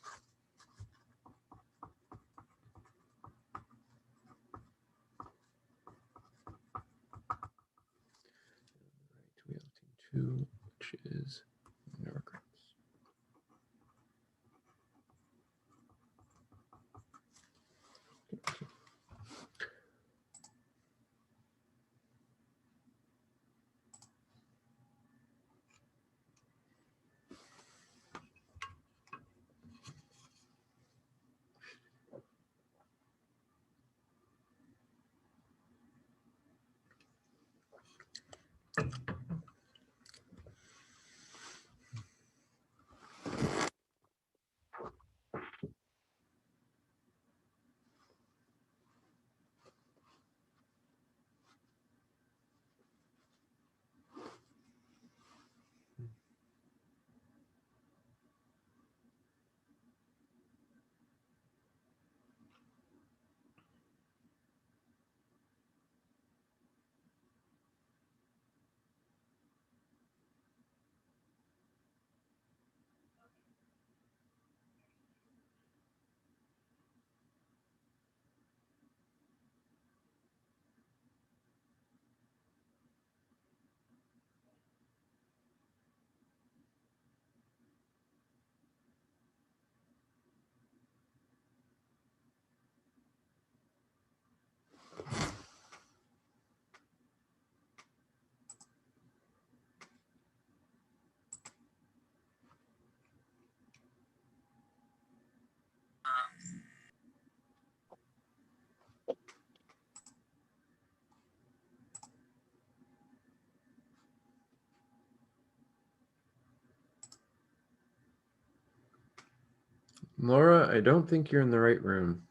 On the right, we have team 2, which is No Regrets. Laura, I don't think you're in the right room.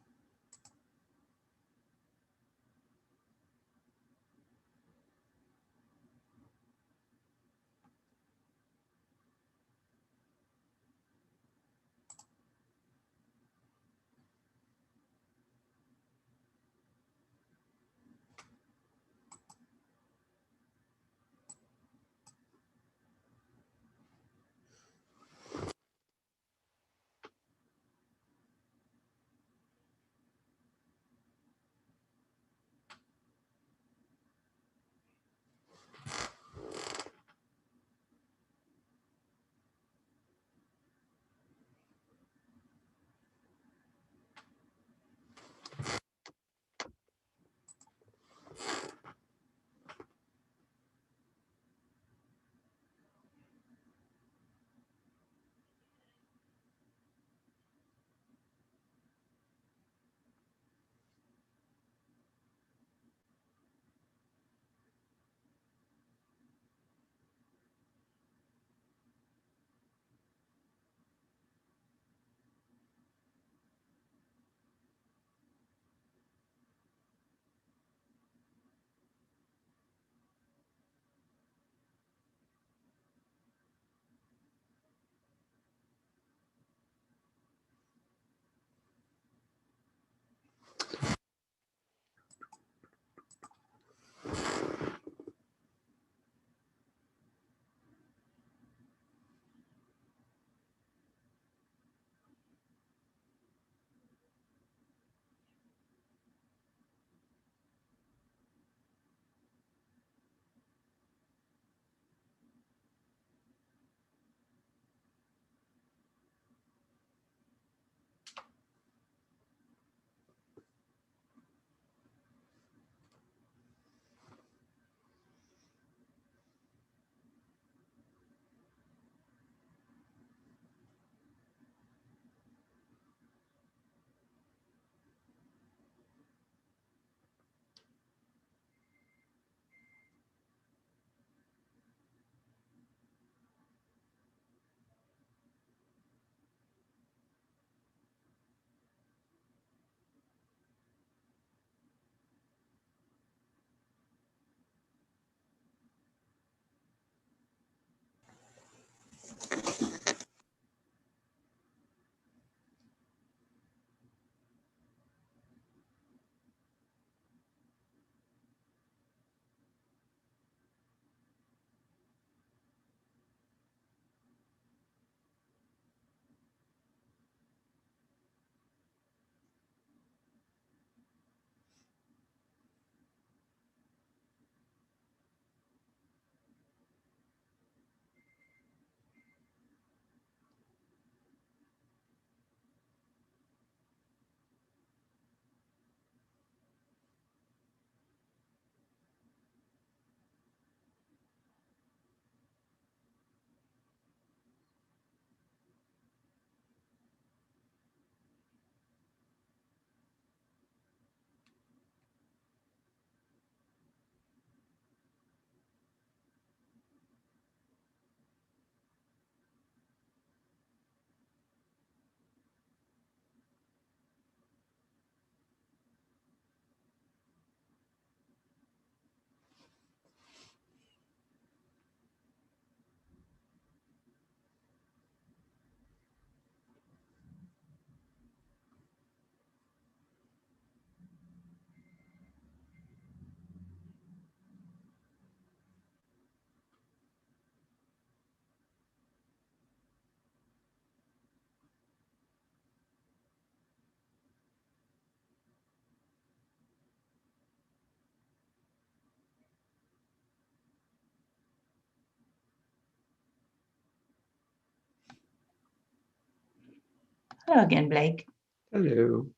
Hello again, Blake. Hello.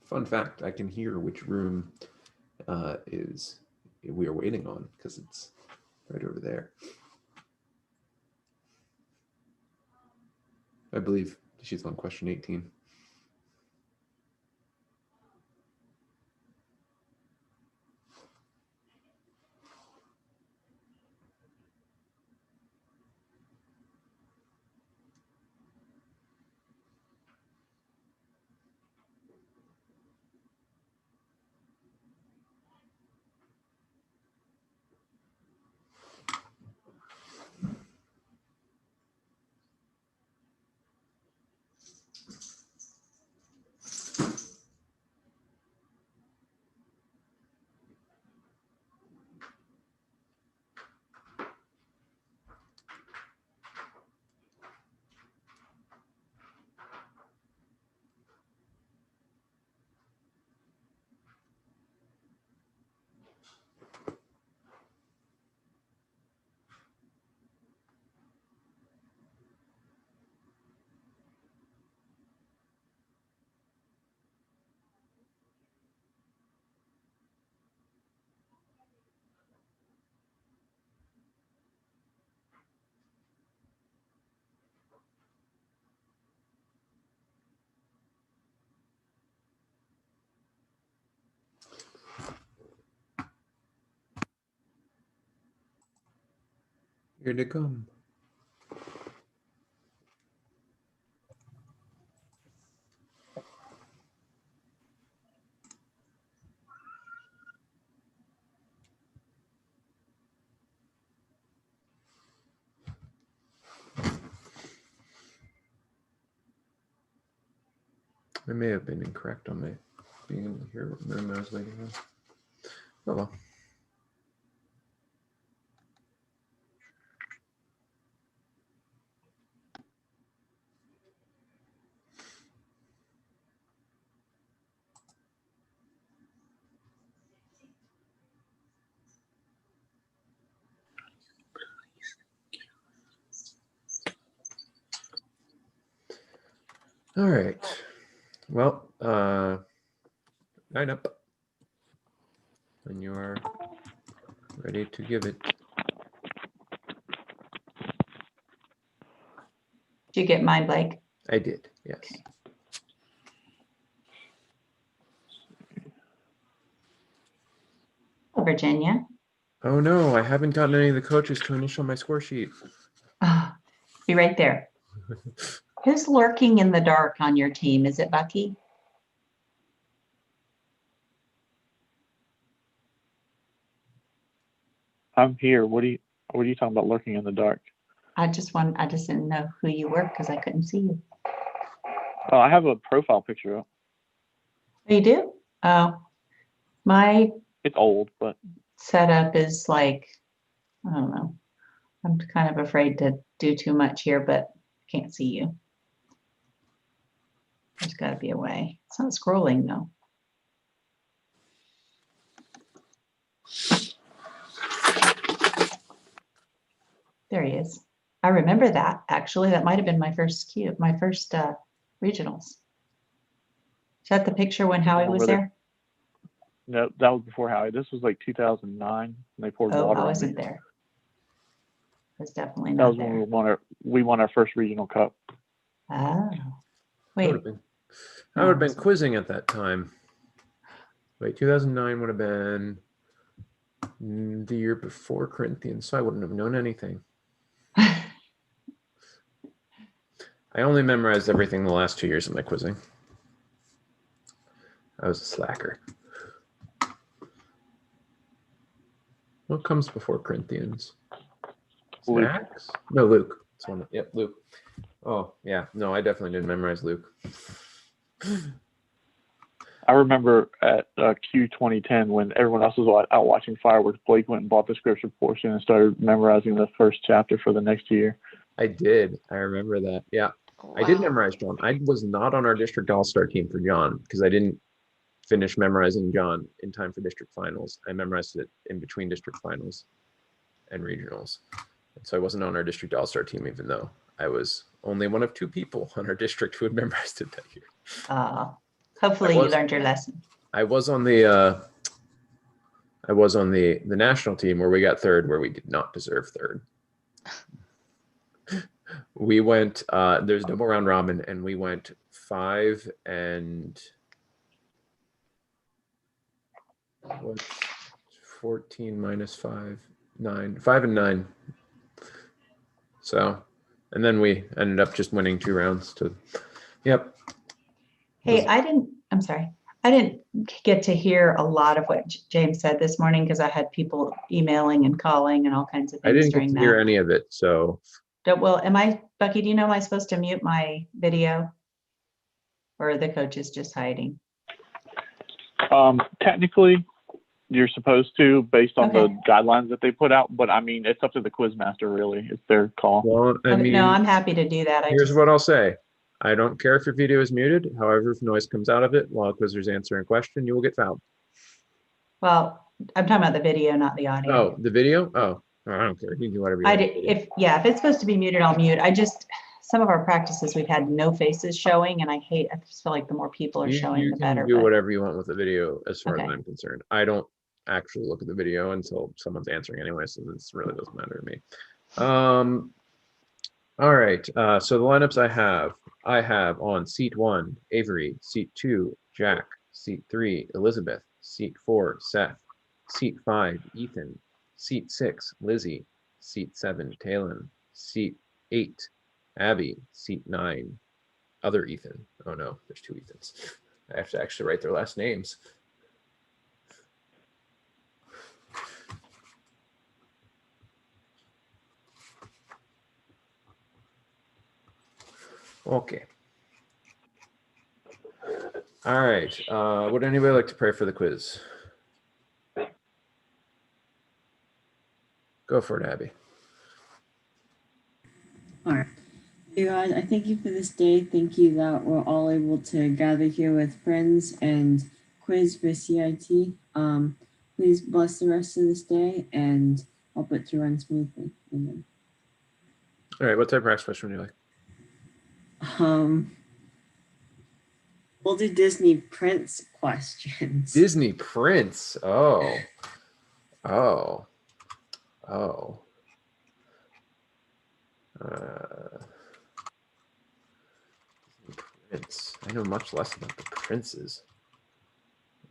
Fun fact, I can hear which room we are waiting on because it's right over there. I believe she's on question 18. Here they come. I may have been incorrect on my being able to hear what room I was waiting on. Oh well. All right. Well, line up. When you are ready to give it. Did you get mine, Blake? I did, yes. Okay. Oh, Virginia. Oh no, I haven't gotten any of the coaches to initial my score sheet. Oh, be right there. Who's lurking in the dark on your team? Is it Bucky? I'm here. What are you talking about lurking in the dark? I just didn't know who you were because I couldn't see you. Oh, I have a profile picture up. Oh, you do? Oh, my It's old, but setup is like, I don't know. I'm kind of afraid to do too much here, but I can't see you. There's got to be a way. It's not scrolling though. There he is. I remember that actually. That might have been my first regionals. Is that the picture when Howie was there? no, that was before Howie. This was like 2009, and they poured Oh, water I on wasn't me. there. I was definitely That not was when there. we won our first regional cup. Oh, I wait. would have been quizzing at that time. Wait, 2009 would have been the year before Corinthians, so I wouldn't have known anything. I only memorized everything the last 2 years of my quizzing. I was a slacker. What comes before Corinthians? Luke. Acts? No, Luke. It's one. Yep, Luke. Oh, yeah. No, I definitely didn't memorize Luke. I remember at Q 2010 when everyone else was out watching fireworks, Blake went and bought the scripture portion and started memorizing the first chapter for the next year. I did. I remember that. Yeah. Wow. I did memorize John. I was not on our district all-star team for John because I didn't finish memorizing John in time for district finals. I memorized it in between district finals and regionals. And so I wasn't on our district all-star team, even though I was only one of 2 people on our district who had memorized it that year. Hopefully you learned your lesson. I was on the national team where we got third, where we did not deserve third. We went there's double round robin, and we went 5 and what's 14 minus 5, 9, 5 and 9. So, and then we ended up just winning 2 rounds to, yep. Hey, I'm sorry. I didn't get to hear a lot of what James said this morning because I had people emailing and calling and all kinds of I things didn't get during to hear that. any of it, so. Well, Bucky, do you know, am I supposed to mute my video? Or are the coaches just hiding? Technically, you're supposed to, based on Okay. the guidelines that they put out. But I mean, it's up to the quiz master, really. It's their call. Well, I mean, No, I'm happy to do that. here's what I'll say. I don't care if your video is muted. However, if noise comes out of it while a quizer's answering a question, you will get fouled. Well, I'm talking about the video, not the audio. Oh, the video? Oh, I don't care. You can do whatever you want. If it's supposed to be muted, I'll mute. Some of our practices we've had no faces showing, and I just feel like the more people are showing, You the can better. do but- whatever you want with the video, as far as Okay. I'm concerned. I don't actually look at the video until someone's answering anyway, so this really doesn't matter to me. All right. So the lineups I have on seat 1, Avery; seat 2, Jack; seat 3, Elizabeth; seat 4, Seth; seat 5, Ethan; seat 6, Lizzie; seat 7, Talon; seat 8, Abby; seat 9, other Ethan. Oh no, there's 2 Ethans. I have to actually write their last names. Okay. All right. Would anybody like to pray for the quiz? Go for it, Abby. All right. Dear God, I thank you for this day. Thank you that we're all able to gather here with friends and quiz for CIT. Please bless the rest of this day and help it to run smoothly. Amen. All right. What type of practice question would you like? We'll do Disney Prince questions. Disney Prince. Oh. Prince. I know much less about the princes.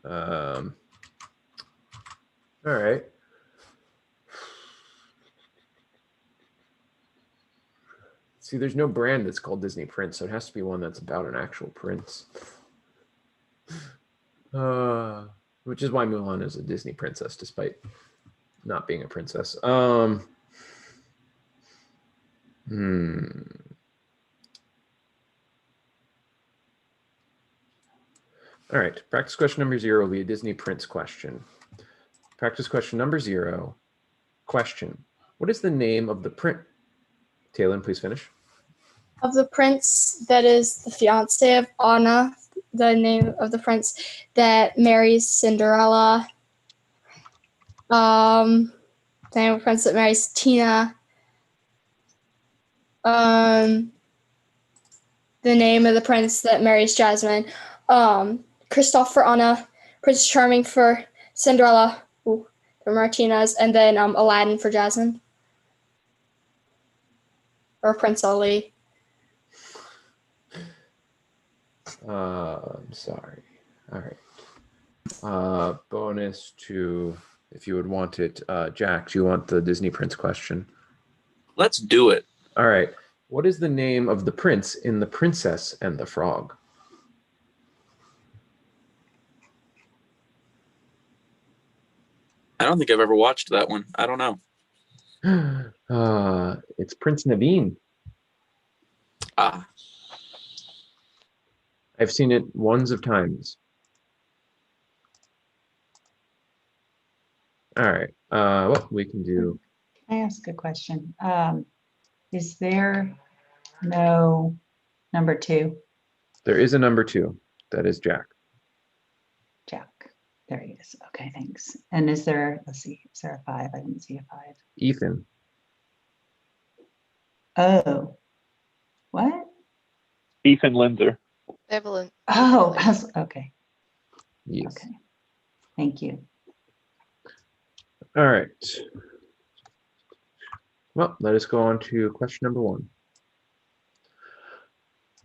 All right. See, there's no brand that's called Disney Prince, so it has to be one that's about an actual prince. Which is why Mulan is a Disney princess, despite not being a princess. All right. Practice question number 0 will be a Disney Prince question. Practice question number 0. Question: what is the name of the prince? Talon, please finish. Of the prince that is the fiance of Anna, the name of the prince that marries Cinderella. The name of the prince that marries Tina. The name of the prince that marries Jasmine. Kristoff for Anna, Prince Charming for Cinderella, for Martinez, and then Aladdin for Jasmine. Or Prince Ali. I'm sorry. All right. Bonus to, if you would want it, Jack, do you want the Disney Prince question? Let's do it. All right. What is the name of the prince in The Princess and the Frog? I don't think I've ever watched that one. I don't know. It's Prince Naveen. Ah. I've seen it ones of times. All right. Well, we can do. Can I ask a question? Is there no number 2? There is a number 2. That is Jack. Jack. There he is. Okay, thanks. And is there, let's see, is there a 5? I didn't see a 5. Ethan. Oh. What? Ethan Linzer. Evelyn. Oh, okay. Yes. Okay. Thank you. All right. Well, let us go on to question number 1.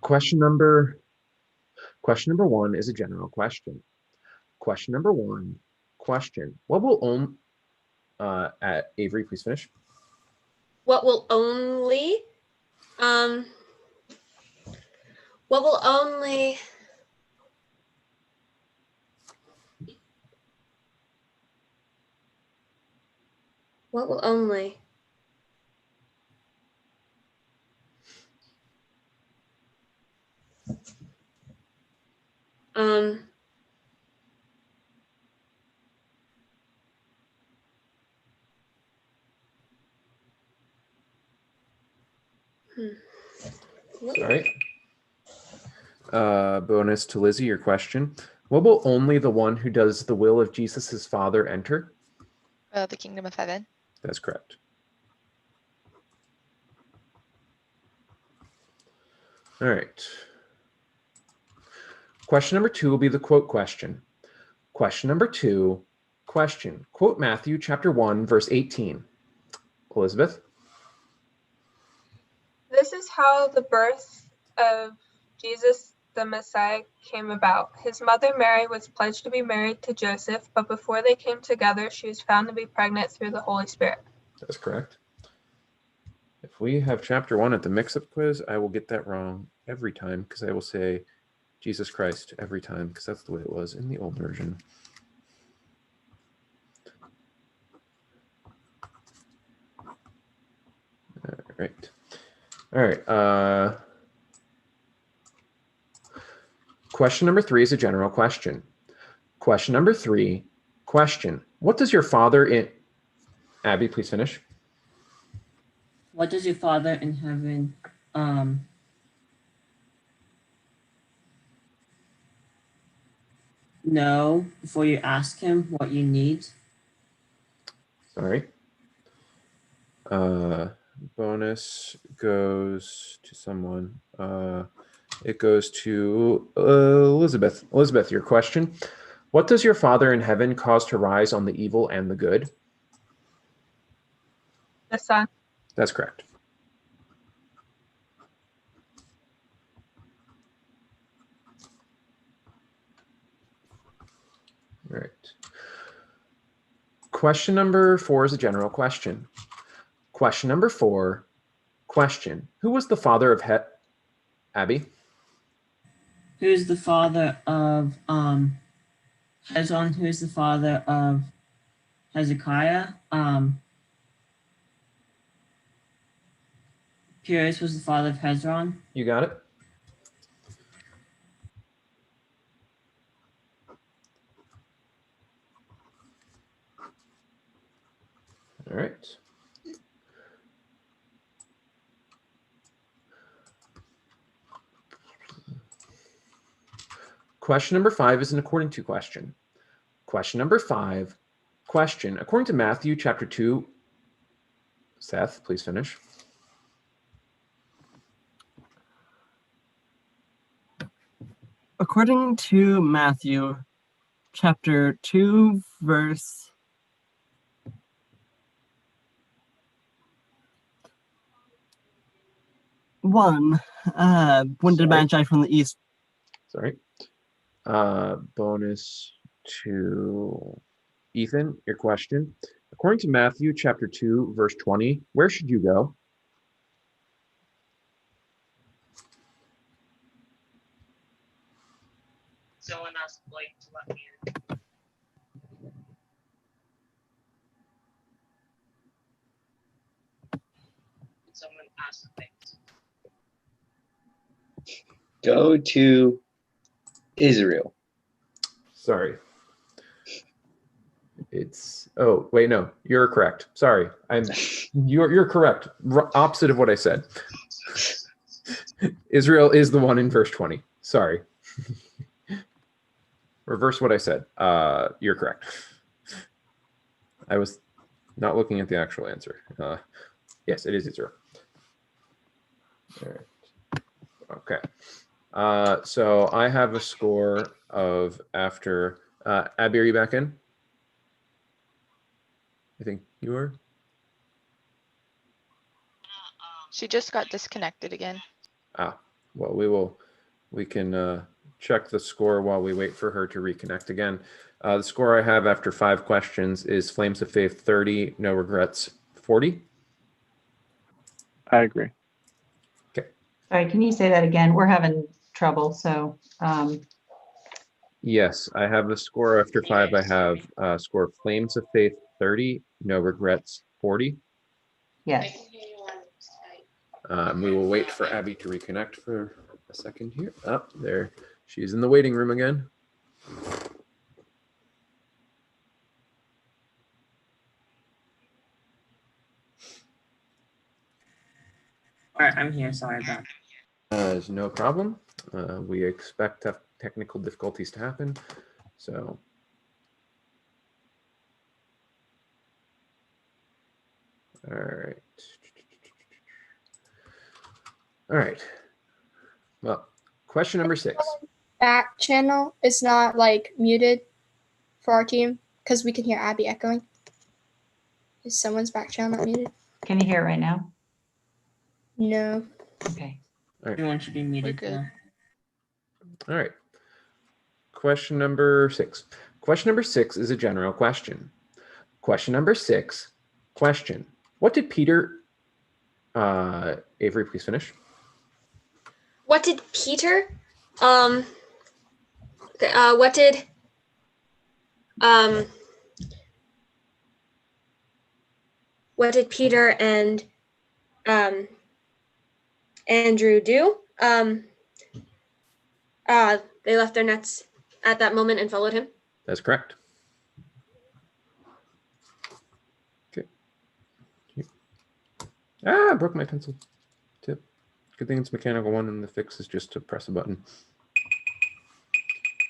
Question number 1 is a general question. Question number 1, question. What will own at Avery, please finish. What will only what will only what will only All right. Bonus to Lizzie, your question. What will only the one who does the will of Jesus, his Father, enter? The kingdom of heaven. That's correct. All right. Question number 2 will be the quote question. Question number 2, question. Quote Matthew chapter 1, verse 18. Elizabeth? This is how the birth of Jesus the Messiah came about. His mother Mary was pledged to be married to Joseph, but before they came together, she was found to be pregnant through the Holy Spirit. That's correct. If we have chapter 1 at the mix-up quiz, I will get that wrong every time because I will say Jesus Christ every time because that's the way it was in the old version. All right. All right. Question number 3 is a general question. Question number 3, question. What does your Father in... Abby, please finish. What does your Father in heaven know before you ask him what you need? Sorry. Bonus goes to someone. It goes to Elizabeth. Elizabeth, your question. What does your Father in heaven cause to rise on the evil and the good? The sun. That's correct. All right. Question number 4 is a general question. Question number 4, question. Who was the father of Abby? Who's the father of Hezron? Who's the father of Hezekiah? Pyrrhus was the father of Hezron. You got it. All right. Question number 5 is an according to question. Question number 5, question. According to Matthew chapter 2, Seth, please finish. According to Matthew chapter 2, verse 1, when did Magi from the east? Sorry. Bonus to Ethan, your question. According to Matthew chapter 2, verse 20, where should you go? Someone asked Blake to let me in. Someone asked things. Go to Israel. Sorry. It's wait, no, you're correct. Sorry. You're correct. Opposite of what I said. Israel is the one in verse 20. Sorry. Reverse what I said. You're correct. I was not looking at the actual answer. Yes, it is Israel. All right. Okay. So I have a score of after Abby, are you back in? I think you are. She just got disconnected again. Well, we can check the score while we wait for her to reconnect again. The score I have after 5 questions is Flames of Faith 30, No Regrets 40. I agree. Okay. Sorry, can you say that again? We're having trouble, so Yes, I have the score after 5. I have score Flames of Faith 30, No Regrets 40. yes. We will wait for Abby to reconnect for a second here. Oh, there. She's in the waiting room again. All right, I'm here. Sorry about that. There's no problem. We expect technical difficulties to happen. So, all right. All right. Well, question number 6. Back channel is not like muted for our team because we can hear Abby echoing. Is someone's back channel not muted? Can you hear it right now? No. Okay. All right. Everyone should be muted. We're good. All right. Question number 6. Question number 6 is a general question. Question number 6. Question. What did Peter... Avery, please finish. What did Peter? What did Peter and Andrew do? They left their nets at that moment and followed him. That's correct. Okay. I broke my pencil tip. Good thing it's mechanical one and the fix is just to press a button.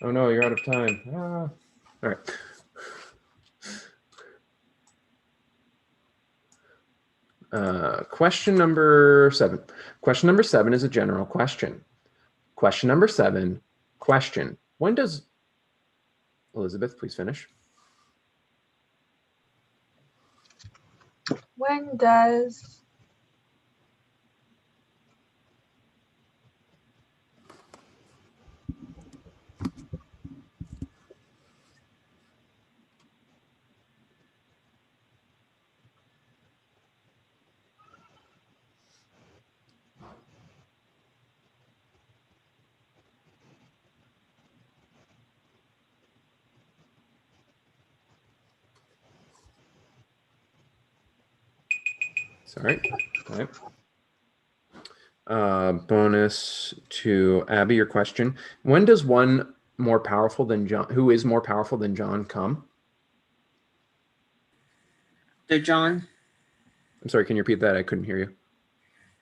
Oh no, you're out of time. All right. Question number 7. Question number 7 is a general question. Question number 7. Question. When does... Elizabeth, please finish. When does Sorry. All right. Bonus to Abby, your question. When does one more powerful than John, who is more powerful than John, come? After John. I'm sorry, can you repeat that? I couldn't hear you.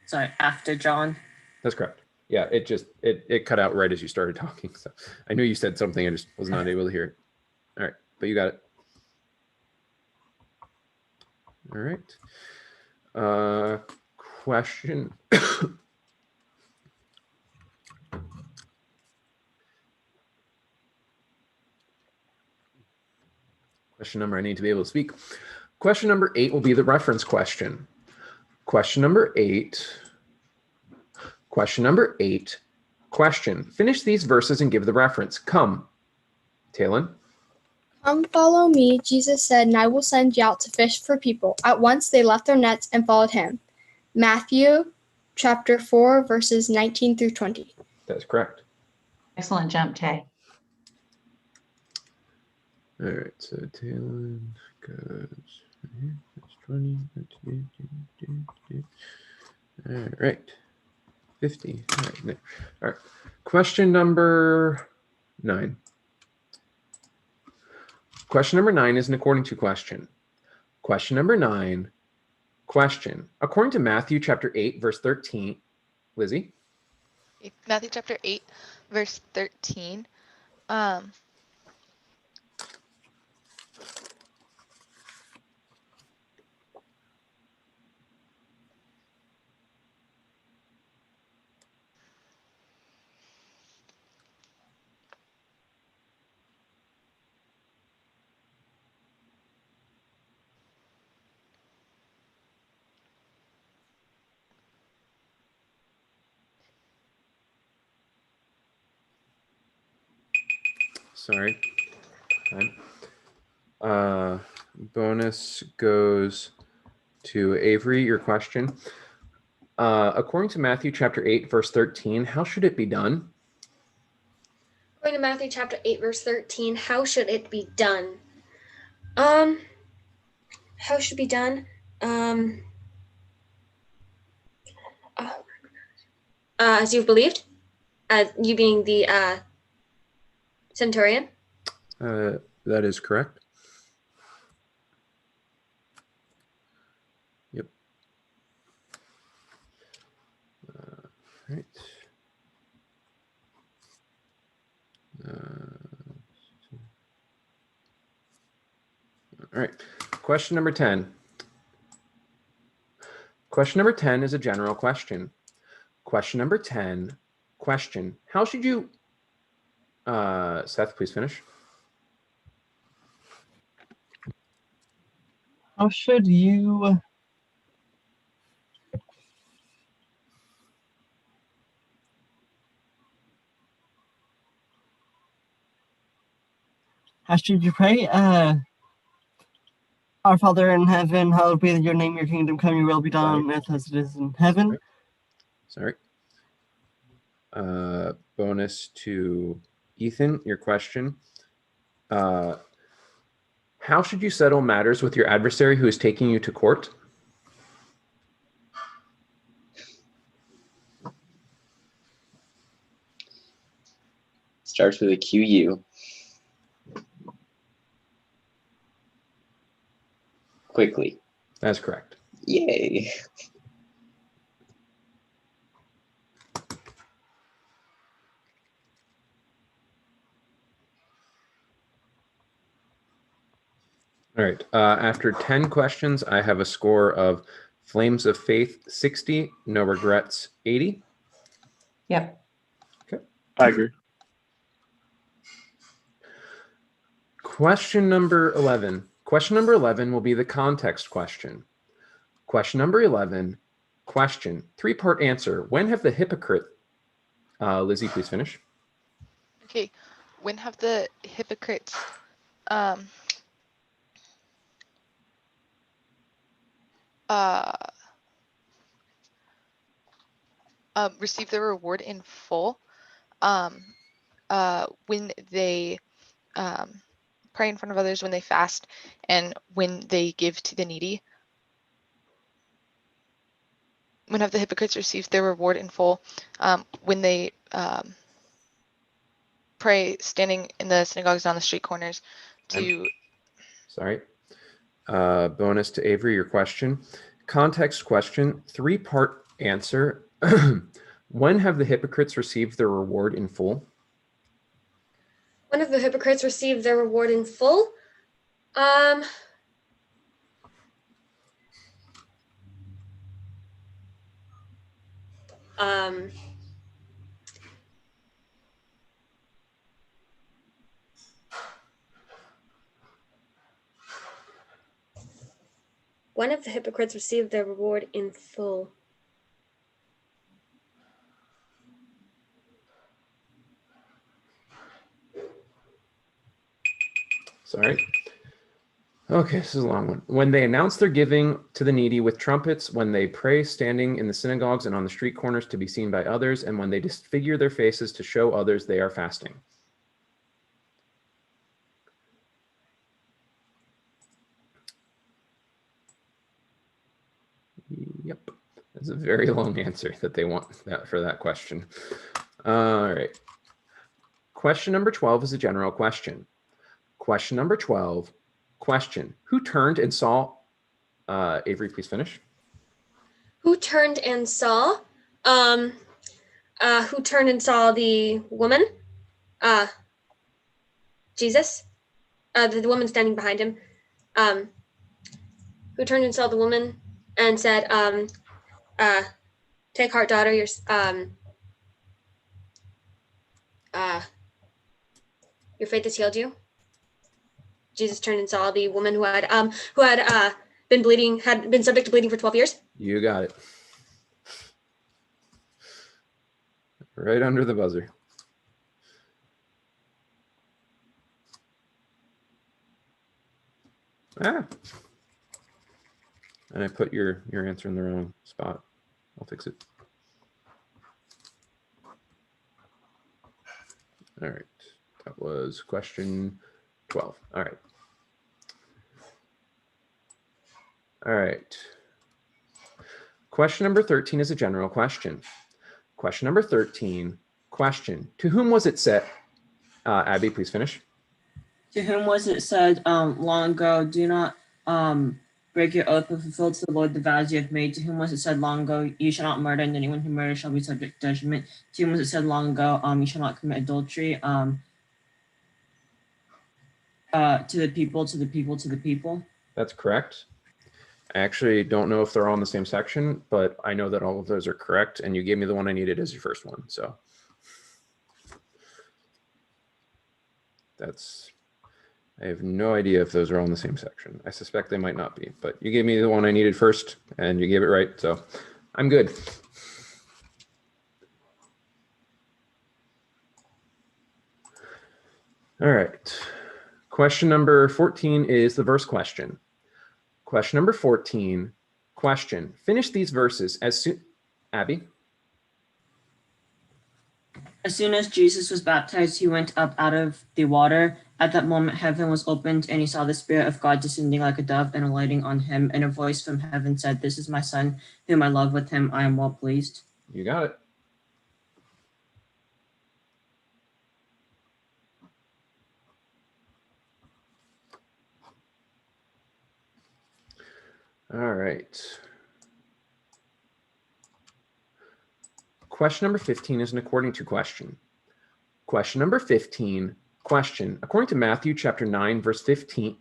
Sorry, after John. That's correct. Yeah, it cut out right as you started talking. So I knew you said something, I just was not able to hear it. All right, but you got it. All right. Question. Question number, I need to be able to speak. Question number 8 will be the reference question. Question number 8. Question number 8. Question. Finish these verses and give the reference. Come. Talon. Come follow me, Jesus said, and I will send you out to fish for people. At once they left their nets and followed him. Matthew chapter 4, verses 19 through 20. That's correct. Excellent jump, Tay. All right, so Talon goes here. That's 20. All right. 50. All right. All right. Question number 9. Question number 9 is an according to question. Question number 9. Question. According to Matthew chapter 8, verse 13, Lizzie? Matthew chapter 8, verse 13. Sorry. Bonus goes to Avery. Your question. According to Matthew chapter 8, verse 13, how should it be done? According to Matthew chapter 8, verse 13, how should it be done? How should it be done? As you've believed? You being the centurion? That is correct. Yep. Right. All right. Question number 10. Question number 10 is a general question. Question number 10, question. How should you, Seth, please finish. How should you pray? Our Father in heaven, hallowed be your name, your kingdom come, your will be done on earth as it is in heaven. Sorry. Bonus to Ethan, your question. How should you settle matters with your adversary who is taking you to court? Starts with a QU. Quickly. That's correct. Yay. All right. After 10 questions, I have a score of Flames of Faith 60, No Regrets 80. Yep. Okay. I agree. Question number 11. Question number 11 will be the context question. Question number 11, question, 3-part answer. When have the hypocrite, Lizzie, please finish. Okay. When have the hypocrites receive their reward in full? When they pray in front of others, when they fast, and when they give to the needy. When have the hypocrites received their reward in full? When they pray standing in the synagogues on the street corners to... Sorry. Bonus to Avery, your question. Context question, 3-part answer. When have the hypocrites received their reward in full? When have the hypocrites received their reward in full? When have the hypocrites received their reward in full? Sorry. Okay, this is a long one. When they announce their giving to the needy with trumpets, when they pray standing in the synagogues and on the street corners to be seen by others, and when they disfigure their faces to show others they are fasting. Yep, that's a very long answer that they want for that question. All right. Question number 12 is a general question. Question number 12, question. Who turned and saw, Avery, please finish. Who turned and saw? Who turned and saw the woman? Jesus? The woman standing behind him. Who turned and saw the woman and said, take heart, daughter, your faith has healed you. Jesus turned and saw the woman who had been bleeding, had been subject to bleeding for 12 years. You got it. Right under the buzzer. Ah. And I put your answer in the wrong spot. I'll fix it. All right. That was question 12. All right. All right. Question number 13 is a general question. Question number 13, question. To whom was it said? Abby, please finish. To whom was it said long ago, do not break your oath, but fulfill to the Lord the vows you have made? To whom was it said long ago, you shall not murder, and anyone who murders shall be subject to judgment? To whom was it said long ago, you shall not commit adultery? To the people, to the people, to the people. That's correct. I actually don't know if they're all in the same section, but I know that all of those are correct, and you gave me the one I needed as your first one. So I have no idea if those are all in the same section. I suspect they might not be, but you gave me the one I needed first, and you gave it right, so I'm good. All right. Question number 14 is the verse question. Question number 14, question. Finish these verses as soon, Abby? As soon as Jesus was baptized, he went up out of the water. At that moment, heaven was opened, and he saw the Spirit of God descending like a dove and alighting on him. And a voice from heaven said, "This is my Son, whom I love. With him I am well pleased." You got it. All right. Question number 15 is an according to question. Question number 15, question. According to Matthew chapter 9, verse 15,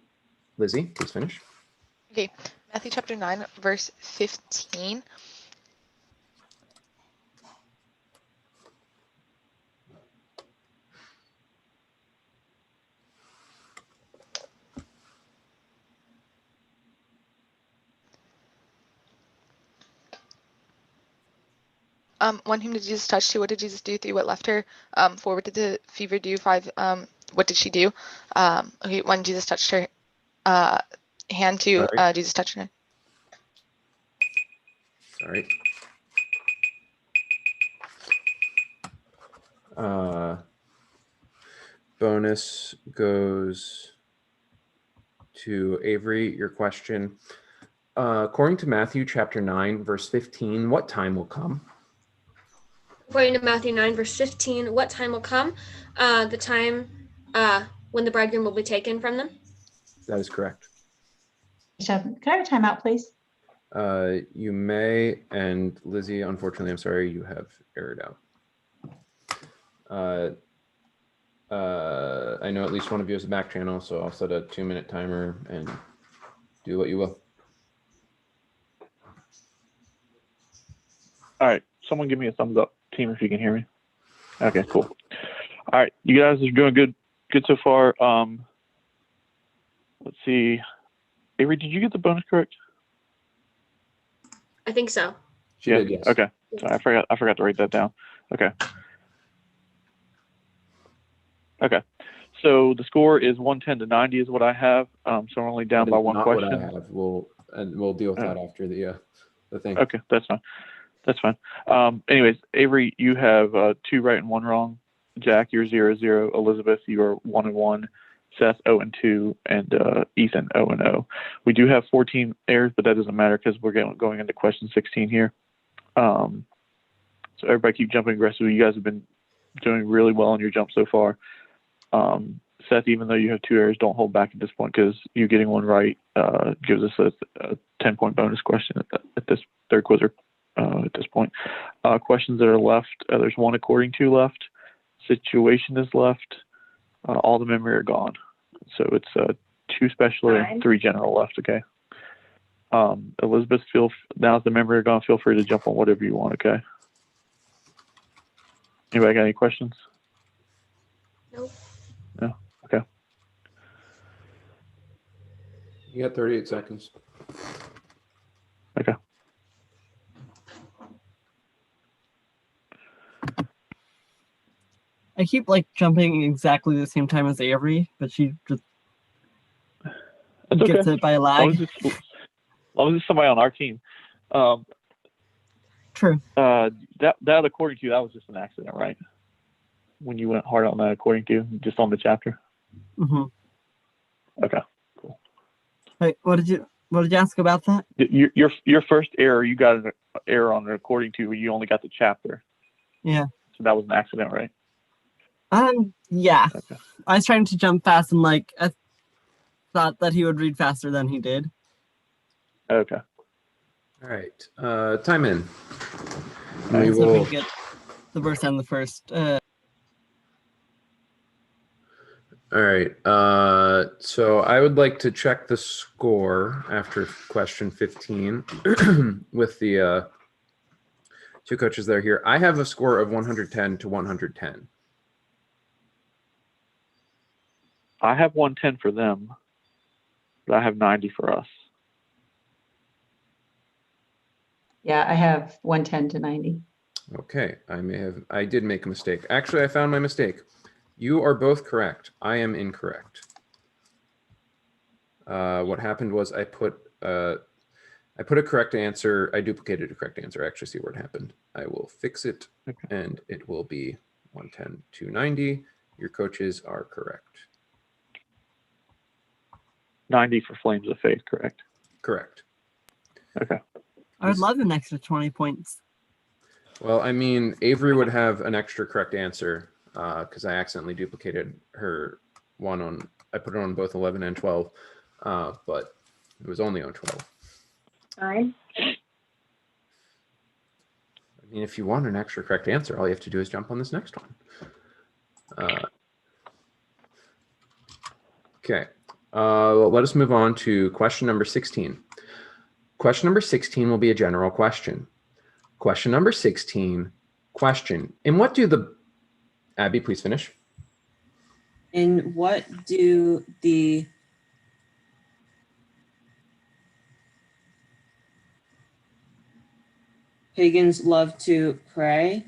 Lizzie, please finish. Okay, Matthew chapter 9, verse 15. One whom did Jesus touch? Two, what did Jesus do? Three, what left her? Four, what did the fever do? Five, what did she do? Okay, one, Jesus touched her hand. Two, Jesus touched her. Sorry. Bonus goes to Avery, your question. According to Matthew chapter 9, verse 15, what time will come? According to Matthew 9, verse 15, what time will come? The time when the bridegroom will be taken from them. That is correct. Can I have a timeout, please? You may, and Lizzie, unfortunately, I'm sorry, you have errored out. I know at least one of you has a back channel, so I'll set a 2-minute timer and do what you will. All right, someone give me a thumbs up, team, if you can hear me. Okay, cool. All right, you guys are doing good so far. Let's see. Avery, did you get the bonus correct? I think so. She did, yes. Okay. Sorry, I forgot to write that down. Okay. Okay. So the score is 110 to 90 is what I have. So we're only down by one not question. What I have. We'll deal with that after the thing. Okay, that's fine. That's fine. Anyways, Avery, you have 2 right and 1 wrong. Jack, you're 0-0. Elizabeth, you are 1-1. Seth, 0-2, and Ethan, 0-0. We do have 14 errors, but that doesn't matter because we're going into question 16 here. So everybody keep jumping aggressively. You guys have been doing really well on your jump so far. Seth, even though you have 2 errors, don't hold back at this point because you getting one right gives us a 10-point bonus question at this third quizzer at this point. Questions that are left, there's 1 according to left. Situation is left. All the memory are gone. So it's 2 special and 3 general left, okay? Elizabeth, now's the memory are gone. Feel free to jump on whatever you want, okay? Anybody got any questions? Nope. No? Okay. You got 38 seconds. Okay. I keep jumping exactly the same time as Avery, but she just. That's Gets okay. it by a As long lag. as it's somebody on our team. True. That according to you, that was just an accident, right? When you went hard on that, according to you, just on the chapter. Mm-hmm. Okay. Wait, what did you ask about that? Your first error, you got an error on it according to you. You only got the chapter, Yeah. so that was an accident, right? Yeah. Okay. I was trying to jump fast and I thought that he would read faster than he did. Okay. All right. Time in. All right, We so if will. we get the verse and the first. All right. So I would like to check the score after question 15 with the two coaches that are here. I have a score of 110 to 110. I have 110 for them, but I have 90 for us. Yeah, I have 110 to 90. Okay. I did make a mistake. Actually, I found my mistake. You are both correct. I am incorrect. What happened was I put a correct answer. I duplicated a correct answer. I actually see what happened. I will fix it, and it will be 110 to 90. Your coaches are correct. 90 for Flames of Faith, correct? Correct. Okay. I would love an extra 20 points. Well, I mean, Avery would have an extra correct answer because I accidentally duplicated her one on. I put it on both 11 and 12, but it was only on 12. Fine. I mean, if you want an extra correct answer, all you have to do is jump on this next one. Okay. Let us move on to question number 16. Question number 16 will be a general question. Question number 16, question. In what do the... Abby, please finish. In what do the pagans love to pray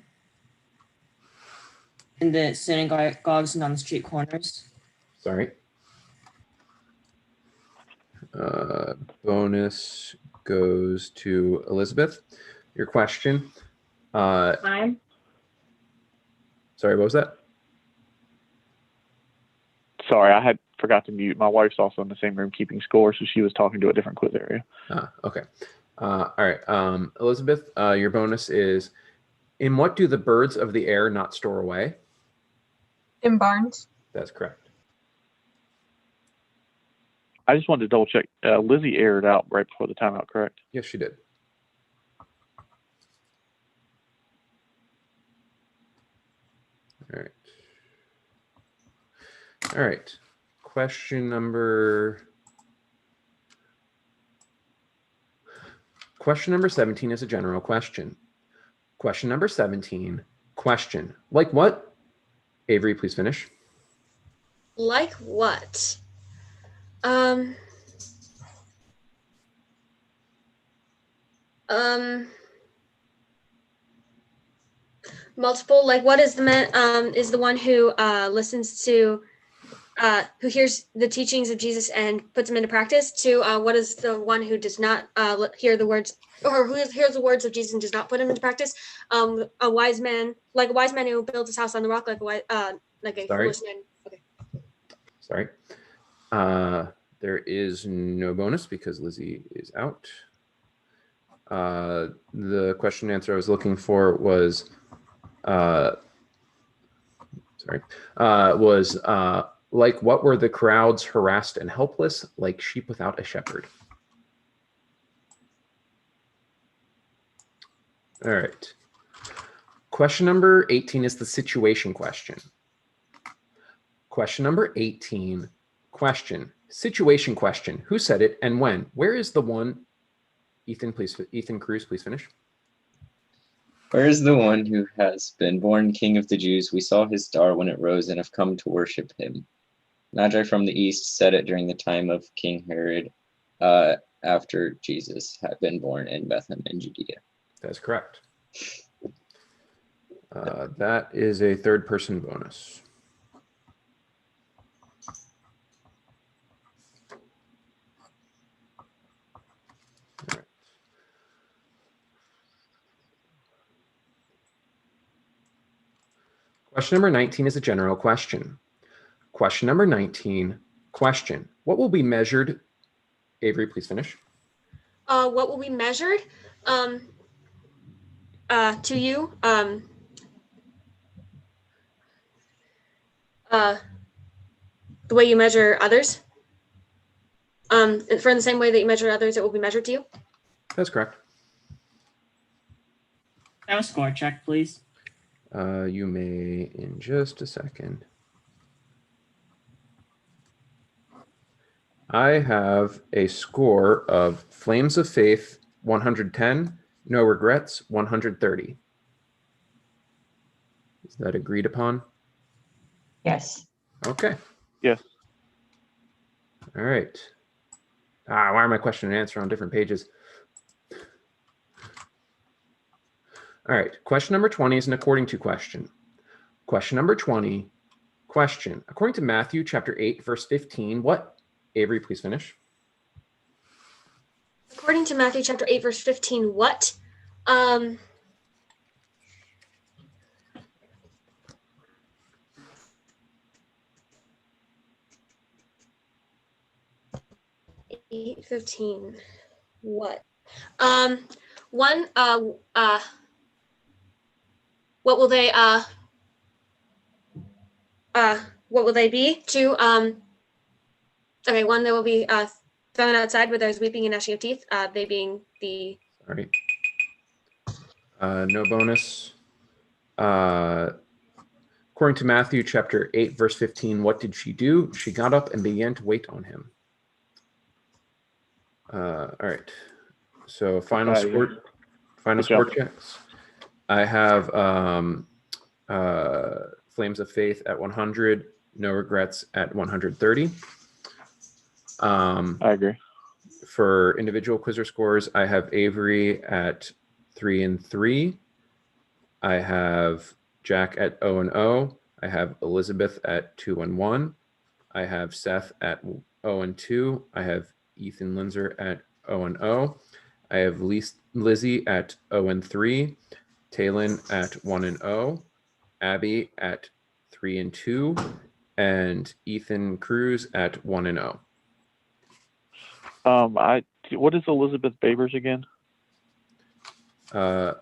in the synagogues and on the street corners? Sorry. Bonus goes to Elizabeth. Your question. Fine. Sorry, what was that? Sorry, I forgot to mute. My wife's also in the same room keeping score, so she was talking to a different quiz area. Okay. All right. Elizabeth, your bonus is, in what do the birds of the air not store away? In barns. That's correct. I just wanted to double check. Lizzie aired out right before the timeout, correct? Yes, she did. All right. All right. Question number 17 is a general question. Question number 17, question. Like what? Avery, please finish. Like what? Multiple. Like, what is the man? Is the one who listens to, who hears the teachings of Jesus and puts them into practice. To what is the one who does not hear the words, or who hears the words of Jesus and does not put them into practice? A wise man, like a wise man who builds his house on the rock, like a foolish man. Okay. Sorry. There is no bonus because Lizzie is out. The question and answer I was looking for was, like what were the crowds harassed and helpless, like sheep without a shepherd? All right. Question number 18 is the situation question. Question number 18, question. Situation question. Who said it and when? Where is the one? Ethan Cruz, please finish. Where is the one who has been born King of the Jews? We saw his star when it rose and have come to worship him. Magi from the east said it during the time of King Herod, after Jesus had been born in Bethlehem in Judea. That's correct. That is a third person bonus. Question number 19 is a general question. Question number 19, question. What will be measured? Avery, please finish. What will be measured to you? The way you measure others? For the same way that you measure others, it will be measured to you? That's correct. Have a score check, please. You may in just a second. I have a score of Flames of Faith 110, No Regrets 130. Is that agreed upon? Yes. Okay. Yes. All right. Why are my question and answer on different pages? All right. Question number 20 is an according to question. Question number 20, question. According to Matthew chapter 8, verse 15, what? Avery, please finish. According to Matthew chapter 8, verse 15, what? Eight 15. What? One. What will they? What will they be? Two. Okay. One, they will be thrown outside where there's weeping and gnashing of teeth. They being the. All right. No bonus. According to Matthew chapter 8, verse 15, what did she do? She got up and began to wait on him. All right. So final score checks. I have Flames of Faith at 100, No Regrets at 130. I agree. For individual quizzer scores, I have Avery at 3 and 3. I have Jack at 0 and 0. I have Elizabeth at 2 and 1. I have Seth at 0 and 2. I have Ethan Linzer at 0 and 0. I have Lizzie at 0 and 3. Taylin at 1 and 0. Abby at 3 and 2. And Ethan Cruz at 1 and 0. What is Elizabeth Babers again? Sorry,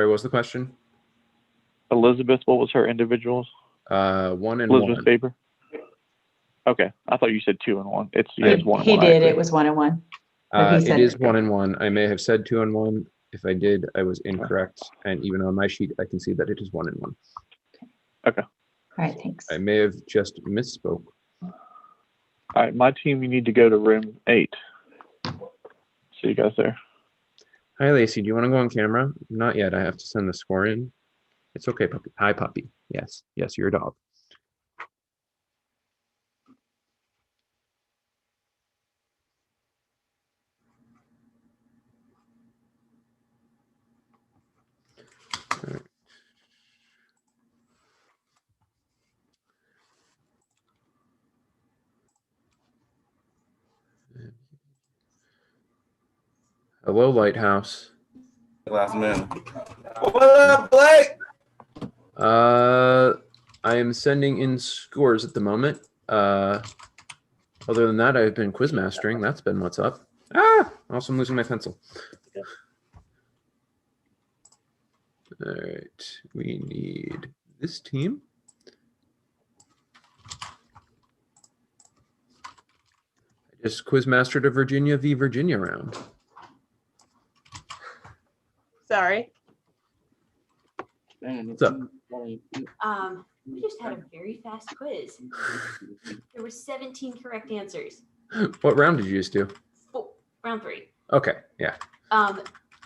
what was the question? Elizabeth, what was her individuals? 1 and Elizabeth 1. Baber. Okay, I thought you said 2 and 1. It's 1 and 1. He did. It was 1 and 1. It is 1 and 1. I may have said 2 and 1. If I did, I was incorrect. And even on my sheet, I can see that it is 1 and 1. Okay. All right, thanks. I may have just misspoke. All right, my team, you need to go to room 8. See you guys there. Hi, Lacey. Do you want to go on camera? Not yet. I have to send the score in. It's okay, puppy. Hi, puppy. Yes. Yes, you're a dog. All right. Hello, Lighthouse. Last minute. What up, Blake? I am sending in scores at the moment. Other than that, I've been quiz mastering. That's been what's up. Also I'm losing my pencil. All right, we need this team. I just quiz mastered a Virginia v. Virginia round. Sorry. What's up? We just had a very fast quiz. There were 17 correct answers. What round did you just do? Round 3. Okay, yeah.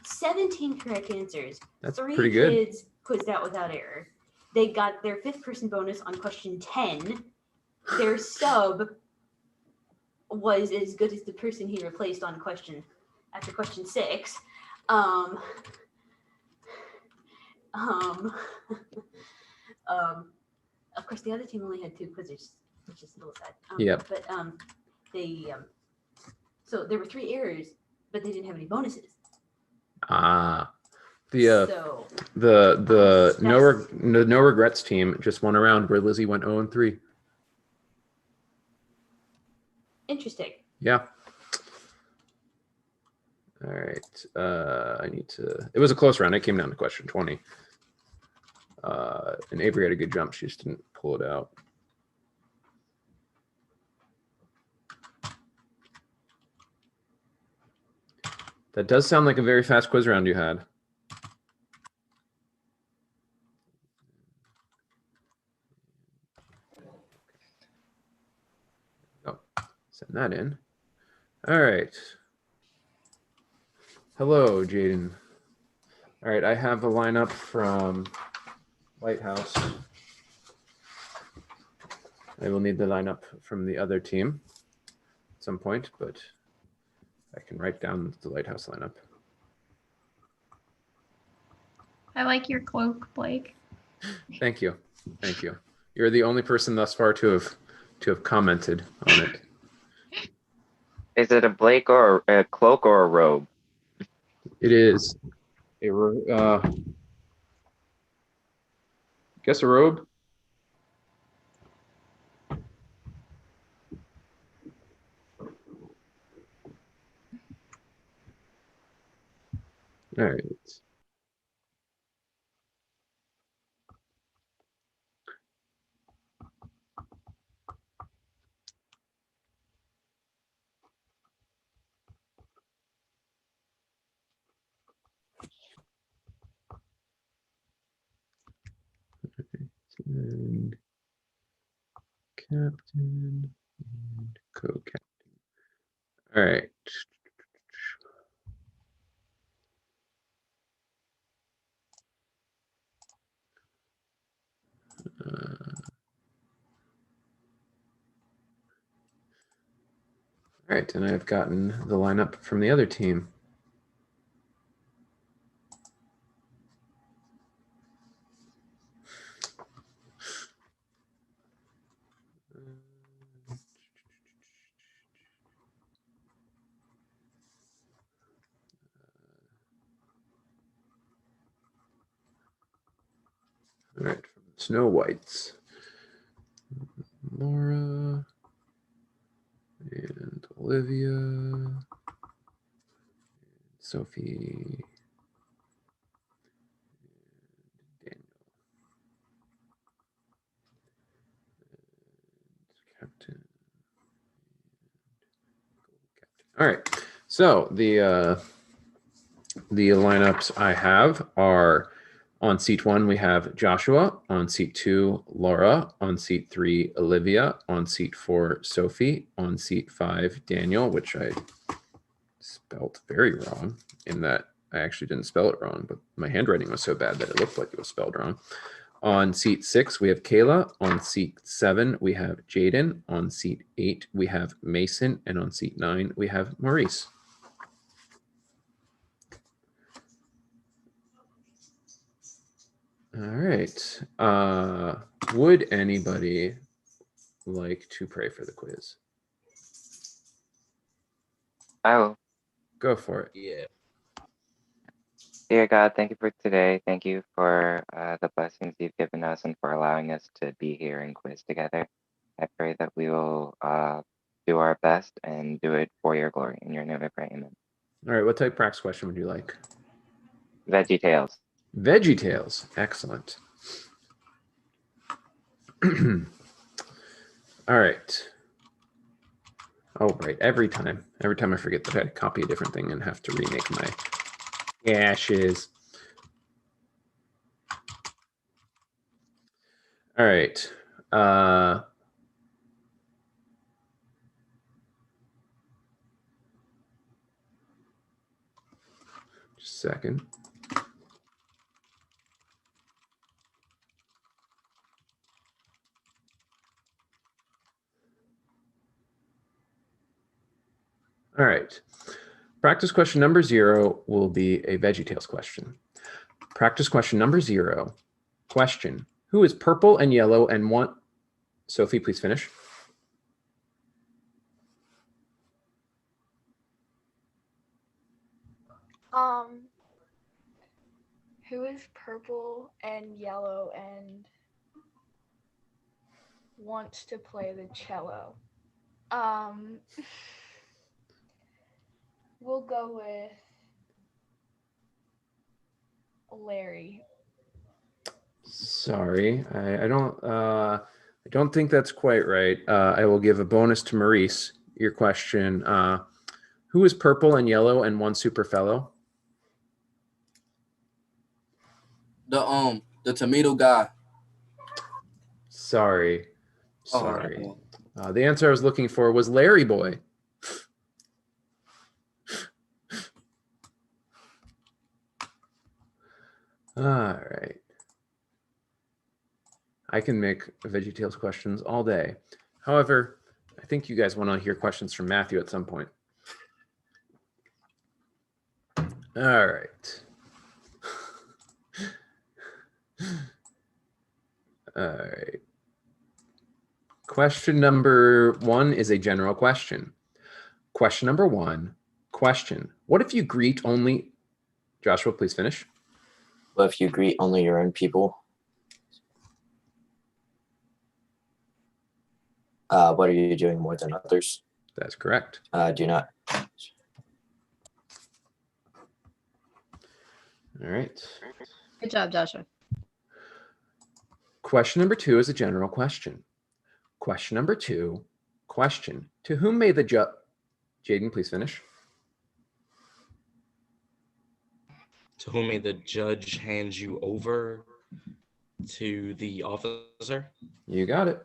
17 correct answers. That's 3 pretty good. kids quizzed out without error. They got their 5th person bonus on question 10. Their sub was as good as the person he replaced on after question 6. Of course, the other team only had 2 quizzers, which is a little sad. Yep. But so there were 3 errors, but they didn't have any bonuses. The no regrets team just won a round where Lizzie went 0-3. Interesting. Yeah. All right. I need to. It was a close round. It came down to question 20. And Avery had a good jump. She just didn't pull it out. That does sound like a very fast quiz round you had. Oh, send that in. All right. Hello, Jaden. All right, I have a lineup from Lighthouse. I will need the lineup from the other team at some point, but I can write down the Lighthouse lineup. I like your cloak, Blake. Thank you. Thank you. You're the only person thus far to have commented on it. Is it a Blake or a cloak or a robe? It is a guess a robe. All right. And captain and co-captain. All right. All right, and I've gotten the lineup from the other team. All right, from the Snow Whites, Laura and Olivia, Sophie, Daniel, Captain. All right, so the lineups I have are: on seat 1 we have Joshua, on seat 2 Laura, on seat 3 Olivia, on seat 4 Sophie, on seat 5 Daniel, which I spelled very wrong in that I actually didn't spell it wrong, but my handwriting was so bad that it looked like it was spelled wrong. On seat 6, we have Kayla. On seat 7, we have Jaden. On seat 8, we have Mason. And on seat 9, we have Maurice. All right. Would anybody like to pray for the quiz? Oh. Go for it. Yeah. Dear God, thank you for today. Thank you for the blessings you've given us and for allowing us to be here and quiz together. I pray that we will do our best and do it for your glory. In your name I pray, amen. All right. What type of practice question would you like? Veggie Tales. Veggie Tales. Excellent. All right. Oh, right. Every time I forget that I copy a different thing and have to remake my ashes. All right. Just a second. All right. Practice question number 0 will be a VeggieTales question. Practice question number 0. Question: who is purple and yellow and one? Sophie, please finish. Who is purple and yellow and wants to play the cello? We'll go with Larry. Sorry, I don't think that's quite right. I will give a bonus to Maurice. Your question: who is purple and yellow and one super fellow? The tomato guy. Sorry. Oh. The answer I was looking for was Larry Boy. All right. I can make VeggieTales questions all day. However, I think you guys want to hear questions from Matthew at some point. All right. All right. Question number 1 is a general question. Question number 1, question. What if you greet only... Joshua, please finish. What if you greet only your own people? What are you doing more than others? That's correct. Do not. All right. Good job, Joshua. Question number 2 is a general question. Question number 2, question. To whom may the judge... Jaden, please finish. To whom may the judge hand you over to the officer? You got it.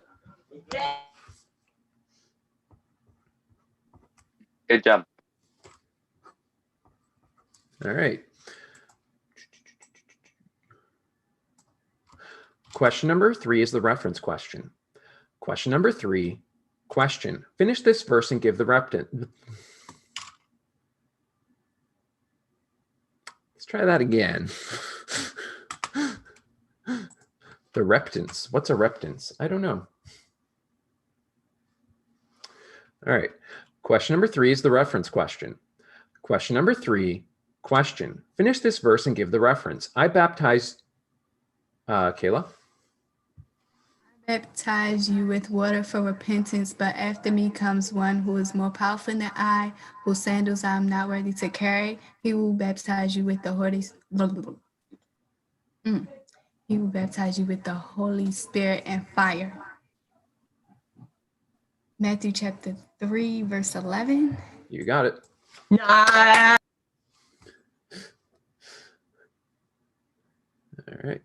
Good job. All right. Question number 3 is the reference question. Question number 3, question. Finish this verse and give the reptance. Let's try that again. The reptance. What's a reptance? I don't know. All right. Question number 3 is the reference question. Question number 3, question. Finish this verse and give the reference. I baptized... Kayla? Baptize you with water for repentance, but after me comes one who is more powerful than I, whose sandals I am not worthy to carry. He will baptize you with the He will baptize you with the Holy Spirit and fire. Matthew chapter 3, verse 11. You got it. Nah. All right.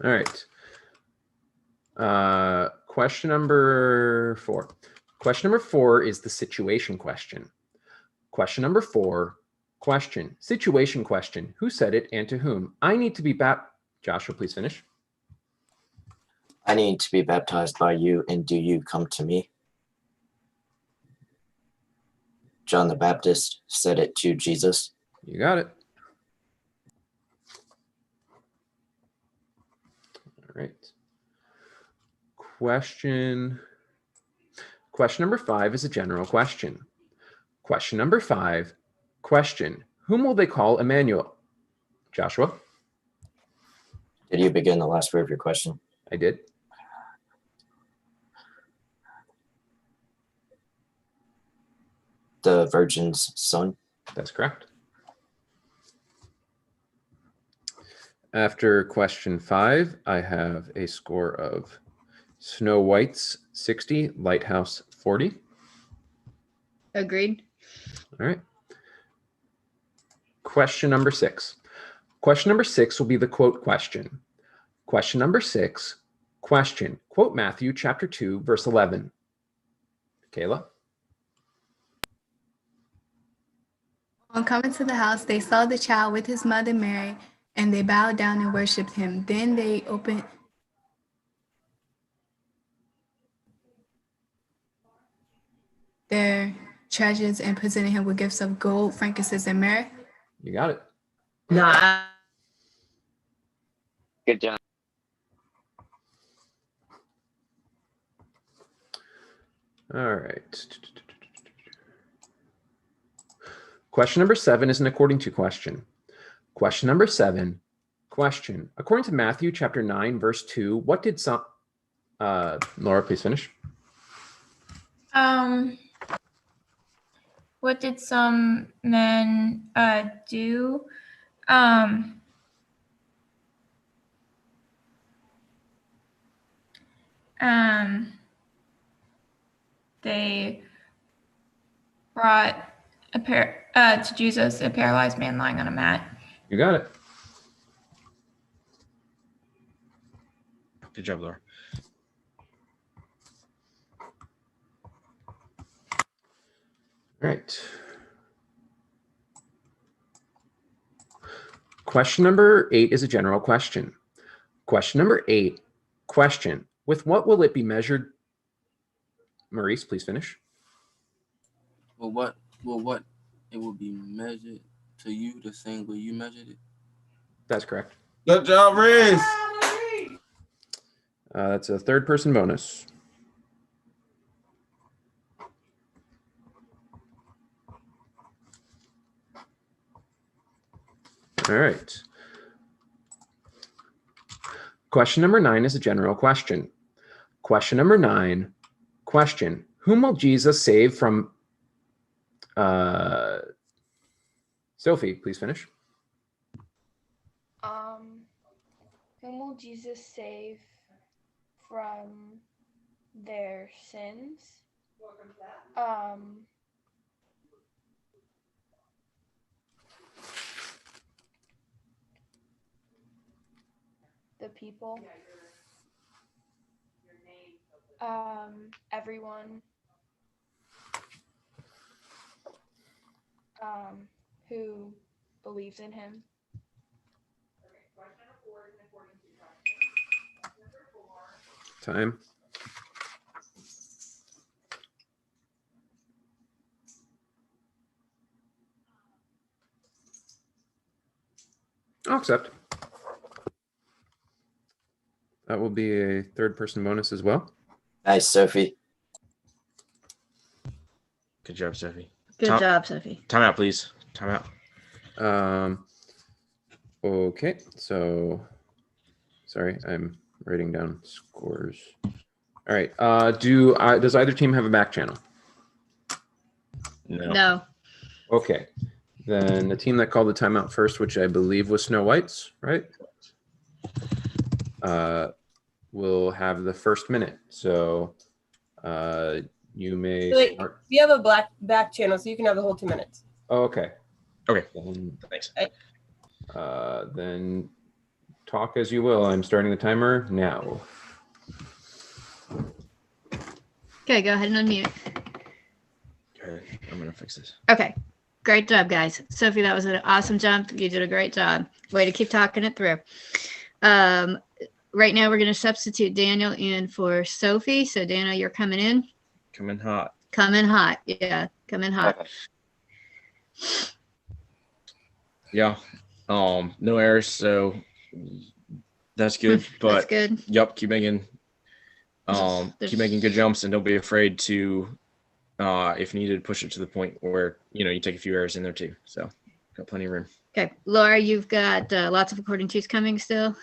All right. Question number 4. Question number 4 is the situation question. Question number 4, question. Situation question. Who said it and to whom? I need to be Joshua, please finish. I need to be baptized by you, and do you come to me? John the Baptist said it to Jesus. You got it. All right. Question number 5 is a general question. Question number 5, question. Whom will they call Emmanuel? Joshua? Did you begin the last word of your question? I did. The Virgin's son? That's correct. After question 5, I have a score of Snow White's 60, Lighthouse 40. Agreed. All right. Question number 6. Question number 6 will be the quote question. Question number 6, question. Quote Matthew chapter 2, verse 11. Kayla? On coming to the house, they saw the child with his mother Mary, and they bowed down and worshipped him. Then they opened their treasures and presented him with gifts of gold, frankincense, and myrrh. You got it. Nah. Good job. All right. Question number 7 is an according to question. Question number 7, question. According to Matthew chapter 9, verse 2, what did some... Laura, please finish. What did some men do? They brought to Jesus a paralyzed man lying on a mat. You got it. Good job, Laura. All right. Question number 8 is a general question. Question number 8, question. With what will it be measured? Maurice, please finish. Well, what it will be measured to you the same way you measured it? That's correct. Good job, Reese. That's a third person bonus. All right. Question number 9 is a general question. Question number 9, question. Whom will Jesus save from... Sophie, please finish. Whom will Jesus save from their sins? The people. Everyone. Who believes in him. Time. I'll accept. That will be a third person bonus as well. Nice, Sophie. Good job, Sophie. Good job, Sophie. Time out, please. Time out. Okay, so sorry, I'm writing down scores. All right. Does either team have a back channel? No. Okay. Then the team that called the timeout first, which I believe was Snow White's, right? Will have the first minute. So you may Wait, start. we have a back channel, so you can have the whole 2 minutes. Oh, okay. Okay. Thanks. Then talk as you will. I'm starting the timer now. Okay, go ahead and unmute. Okay, I'm gonna fix this. Okay, great job, guys. Sophie, that was an awesome jump. You did a great job. Way to keep talking it through. Right now, we're going to substitute Daniel in for Sophie. So, Daniel, you're coming in. Coming hot. Coming hot. Yeah, coming hot. Yeah. No errors, so that's good. But That's good. Yep, keep making good jumps, and don't be afraid to, if needed, push it to the point where you take a few errors in there too. So, got plenty of room. Okay, Laura, you've got lots of according to's coming still.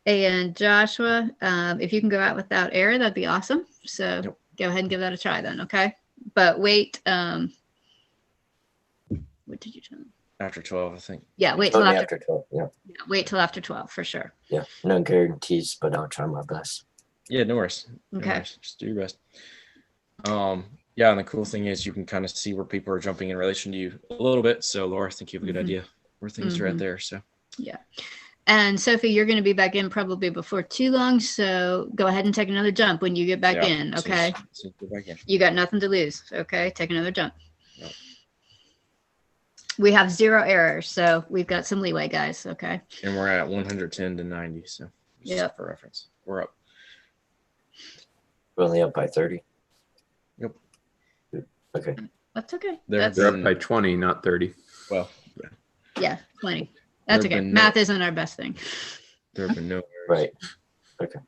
And Joshua, if you can go out without error, that'd be awesome. So Go ahead and give that a try then, okay? But wait, what did you tell me? After 12, I think. Yeah, wait till after 12. Yeah. Wait till after 12 for sure. Yeah. No guarantees, but I'll try my best. Yeah, no worries. Okay. No worries. Just do your best. Yeah, and the cool thing is you can kind of see where people are jumping in relation to you a little bit. So, Laura, I think you have a good idea where things are at there. So. Yeah. And Sophie, you're going to be back in probably before too long. So go ahead and take another jump when you get back in. Okay. You got nothing to lose. Okay. Take another jump. Yep. We have 0 errors. So we've got some leeway, guys. Okay. And we're at 110 to 90. So just for reference, we're up. We're only up by 30. Yep. Okay. That's okay. They're up by 20, not 30. Well, yeah, 20. That's okay. Math isn't our best thing. There have been no errors. Right. Okay.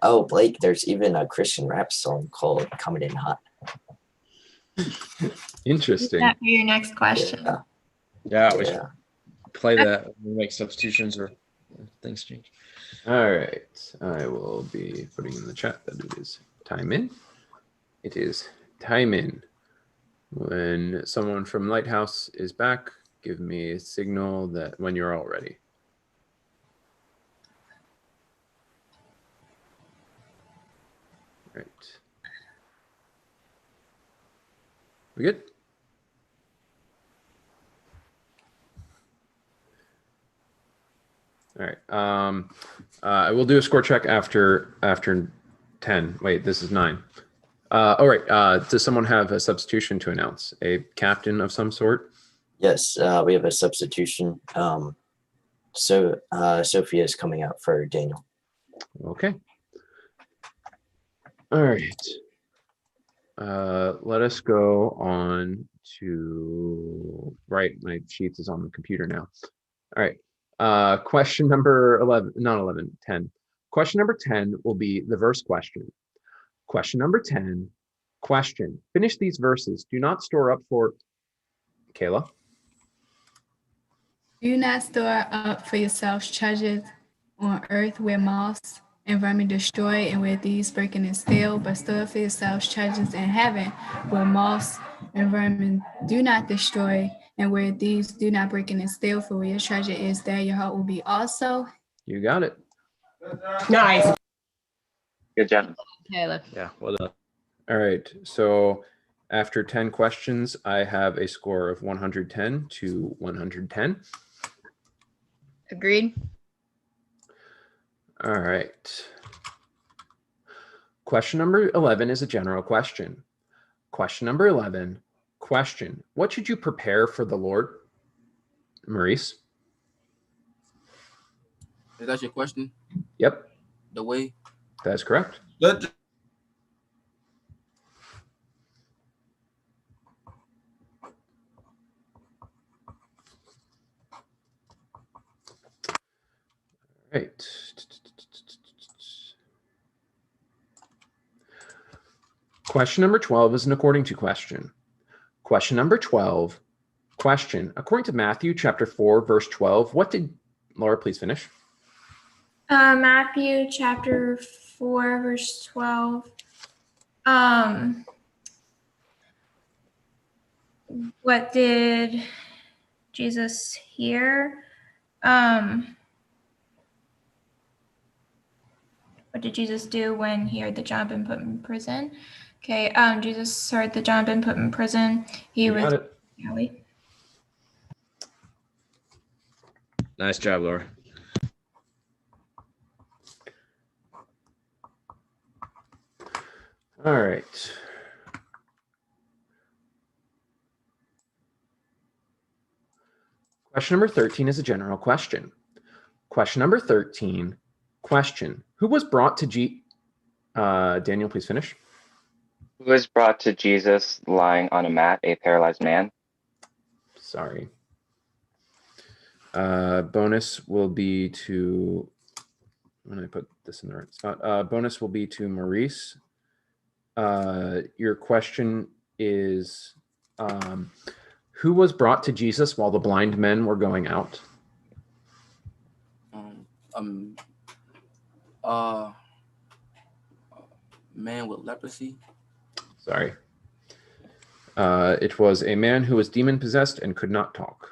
Oh, Blake, there's even a Christian rap song called Coming In Hot. Interesting. That for your next question. Yeah, we should play that when we make substitutions or things change. All right. I will be putting in the chat that it is time in. It is time in. When someone from Lighthouse is back, give me a signal that when you're all ready. Right. We good? All right. I will do a score check after 10. Wait, this is 9. All right. Does someone have a substitution to announce? A captain of some sort? Yes, we have a substitution. Sophia is coming out for Daniel. Okay. All right. Let us go on to, right, my sheets is on the computer now. All right. Question number 11, not 11, 10. Question number 10 will be the verse question. Question number 10, question. Finish these verses. Do not store up for, Kayla. Do not store up for yourselves treasures on earth where moths and vermin destroy and where thieves break in and steal, but store up for yourselves treasures in heaven where moths and vermin do not destroy and where thieves do not break in and steal, for where your treasure is, there your heart will be also. You got it. Nice. Good job. Caleb. Yeah, well done. All right. So after 10 questions, I have a score of 110 to 110. Agreed. All right. Question number 11 is a general question. Question number 11, question. What should you prepare for the Lord? Maurice? Is that your question? Yep. The way? That's correct. Good. Right. Question number 12 is an according to question. Question number 12, question. According to Matthew chapter 4, verse 12, what did, Laura, please finish. Matthew chapter 4, verse 12. What did Jesus hear? What did Jesus do when he heard that John had been put in prison? Okay, Jesus heard that John had been put in prison. He was Galilee. Nice job, Laura. All right. Question number 13 is a general question. Question number 13, question. Who was brought to Daniel, please finish. Who was brought to Jesus lying on a mat, a paralyzed man? Sorry. Bonus will be to, when I put this in the right spot, bonus will be to Maurice. Your question is, who was brought to Jesus while the blind men were going out? Man with leprosy. Sorry. It was a man who was demon possessed and could not talk.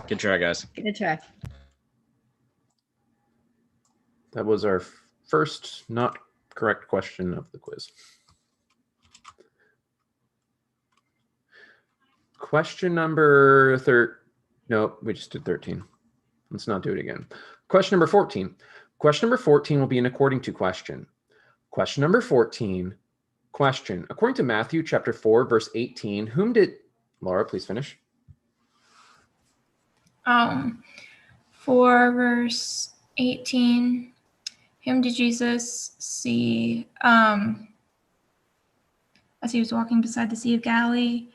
Good try, guys. Good try. That was our first not correct question of the quiz. Question number no, we just did 13. Let's not do it again. Question number 14. Question number 14 will be an according to question. Question number 14, question. According to Matthew chapter 4, verse 18, whom did, Laura, please finish. 4 verse 18, whom did Jesus see as he was walking beside the Sea of Galilee?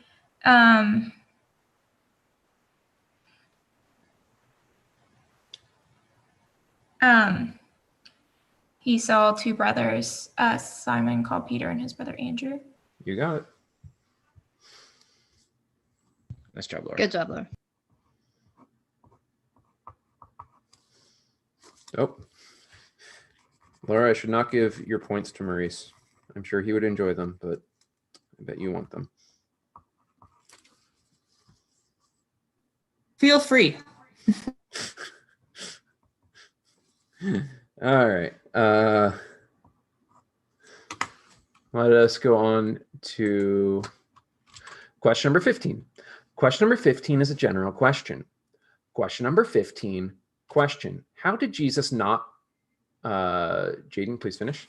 He saw two brothers, Simon called Peter and his brother Andrew. You got it. Nice job, Laura. Good job, Laura. Oh. Laura, I should not give your points to Maurice. I'm sure he would enjoy them, but I bet you want them. Feel free. All right. Let us go on to question number 15. Question number 15 is a general question. Question number 15, question. How did Jesus not, Jaden, please finish.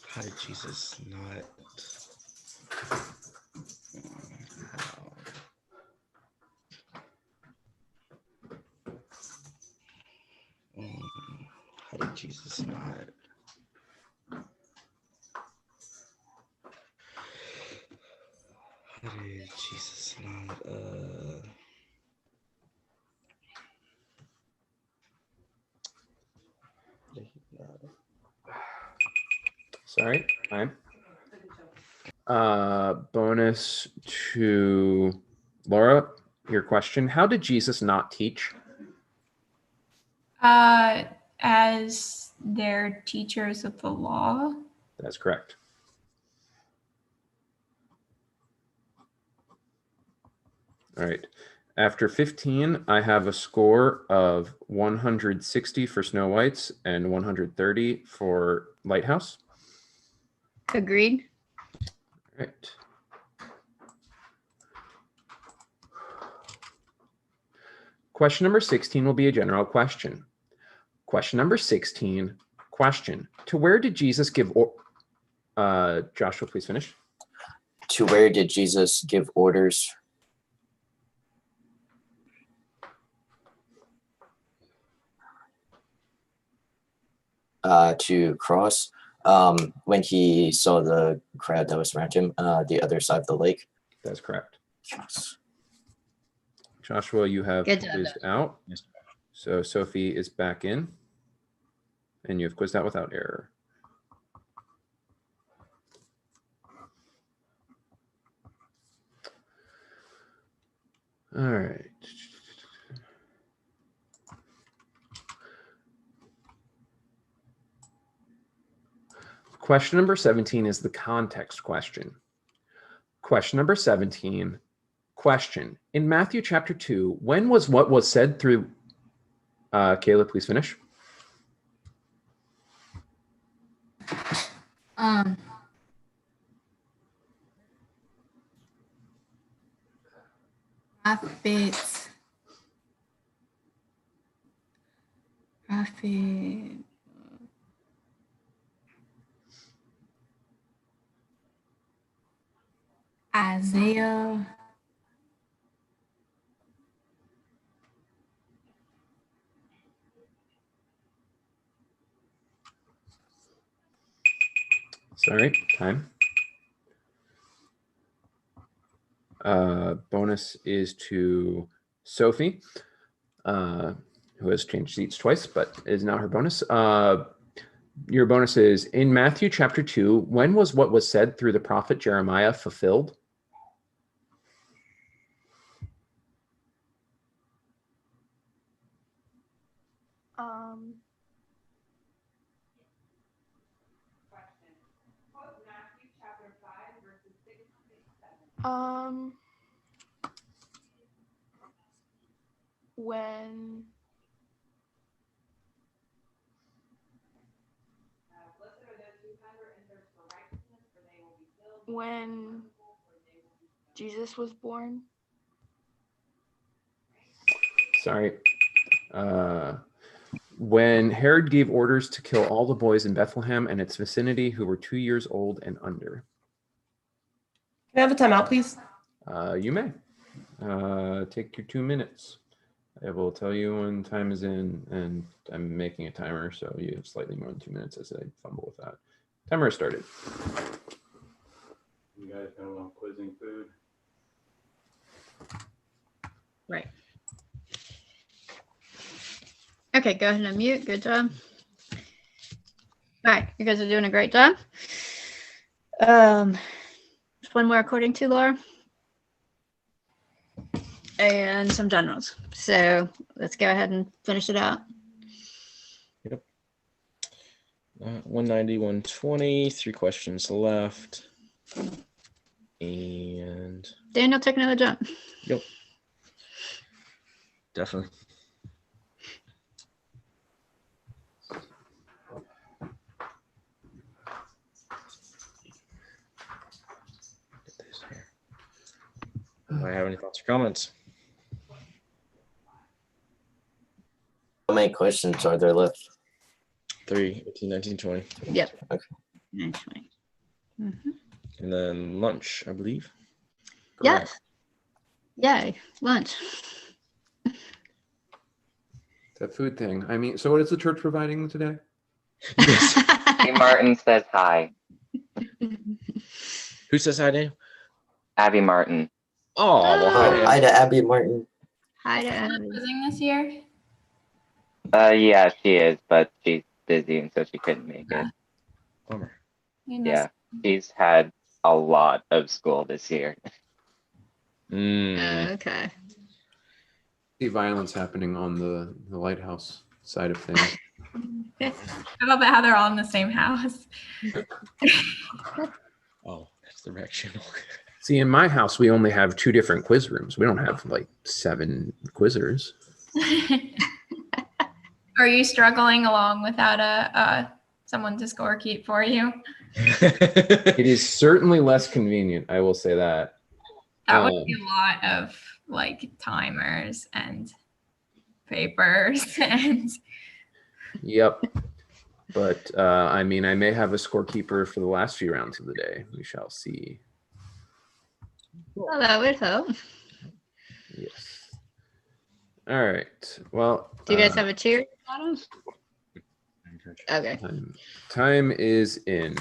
How did Jesus not? How did Jesus not? How did Jesus not? Sorry, time. Bonus to Laura, your question. How did Jesus not teach? As their teachers of the law. That's correct. All right. After 15, I have a score of 160 for Snow Whites and 130 for Lighthouse. Agreed. All right. Question number 16 will be a general question. Question number 16, question. To where did Jesus give, Joshua, please finish. To where did Jesus give orders? To cross when he saw the crowd that was around him, the other side of the lake. That's correct. Yes. Joshua, you have Good job. quizzed out. So Sophie is back in. And you have quizzed out without error. All right. Question number 17 is the context question. Question number 17, question. In Matthew chapter 2, when was what was said through, Kayla, please finish. Prophet. Isaiah. Sorry, time. Bonus is to Sophie, who has changed seats twice, but is now her bonus. Your bonus is, in Matthew chapter 2, when was what was said through the prophet Jeremiah fulfilled? When Jesus was born. Sorry. When Herod gave orders to kill all the boys in Bethlehem and its vicinity who were 2 years old and under. Can I have a timeout, please? You may. Take your 2 minutes. I will tell you when time is in, and I'm making a timer, so you have slightly more than 2 minutes as I fumble with that. Timer started. You guys know I'm quizzing food. Right. Okay, go ahead and unmute. Good job. All right, you guys are doing a great job. Just one more according to Laura. And some generals. So let's go ahead and finish it out. Yep. 190, 120, 3 questions left. And Daniel, take another jump. Yep. Definitely. Do I have any thoughts or comments? How many questions are there left? 3, 18, 19, 20. Yep. Okay. 920. And then lunch, I believe. Yes. Yay, lunch. That food thing. I mean, so what is the church providing today? Abby Martin says hi. Who says hi, Daniel? Abby Martin. Oh, well, hi. Hi to Abby Martin. Hi to Abby. Quizzing this year? Yeah, she is, but she's busy and so she couldn't make it. Bummer. Yeah, she's had a lot of school this year. Okay. See violence happening on the lighthouse side of things. I love how they're all in the same house. Oh, that's the rec channel. See, in my house, we only have 2 different quiz rooms. We don't have like 7 quizzers. Are you struggling along without someone to scorekeep for you? It is certainly less convenient, I will say that. That would be a lot of like timers and papers and. Yep. But I mean, I may have a scorekeeper for the last few rounds of the day. We shall see. Well, that would help. Yes. All right. Well, Do you guys have a cheer? Okay. Time is in.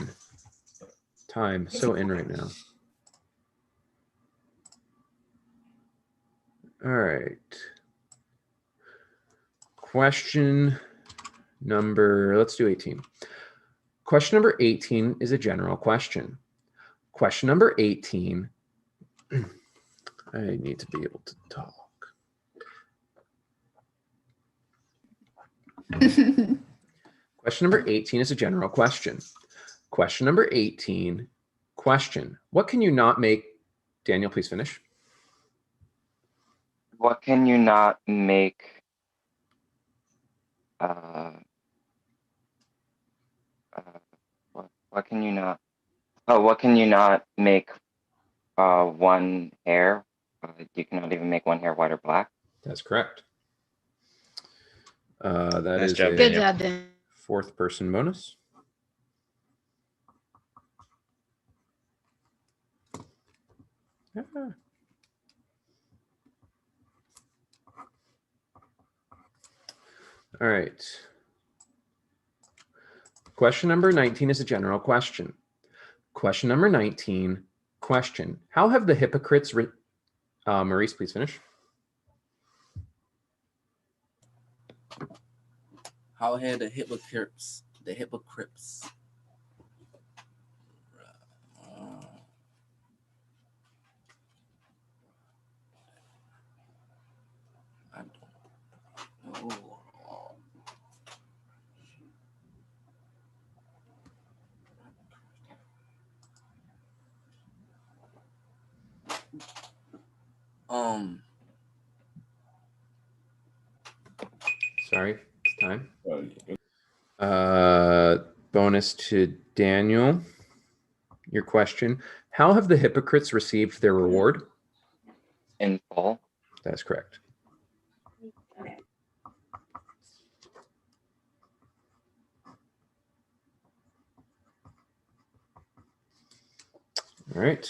Time so in right now. All right. Question number, let's do 18. Question number 18 is a general question. Question number 18, I need to be able to talk. Question number 18 is a general question. Question number 18, question. What can you not make? Daniel, please finish. What can you not make? What can you not? Oh, what can you not make? One hair. You cannot even make one hair white or black. That's correct. That Nice is job, a Good job, Dan. 4th person bonus. All right. Question number 19 is a general question. Question number 19, question. How have the hypocrites, Maurice, please finish. How had the hypocrites, I don't know. Sorry, it's time. Bonus to Daniel. Your question. How have the hypocrites received their reward? In full. That's correct. All right.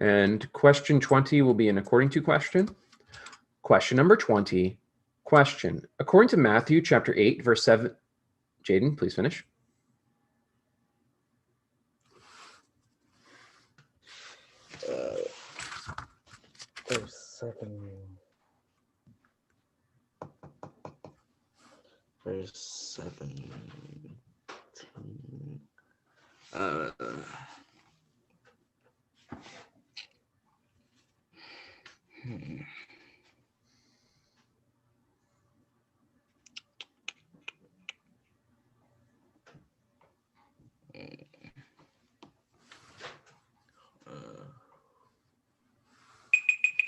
And question 20 will be an according to question. Question number 20. Question. According to Matthew chapter 8, verse 7. Jaden, please finish. Verse 7.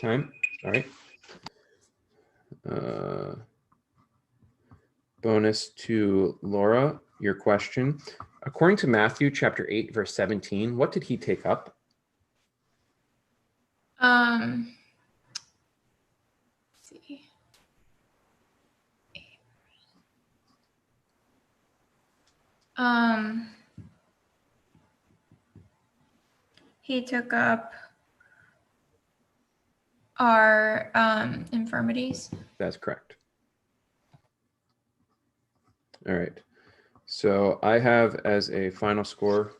Time. All right. Bonus to Laura, your question. According to Matthew chapter 8, verse 17, what did he take up? Let's see. He took up our infirmities. That's correct. All right. So I have as a final score,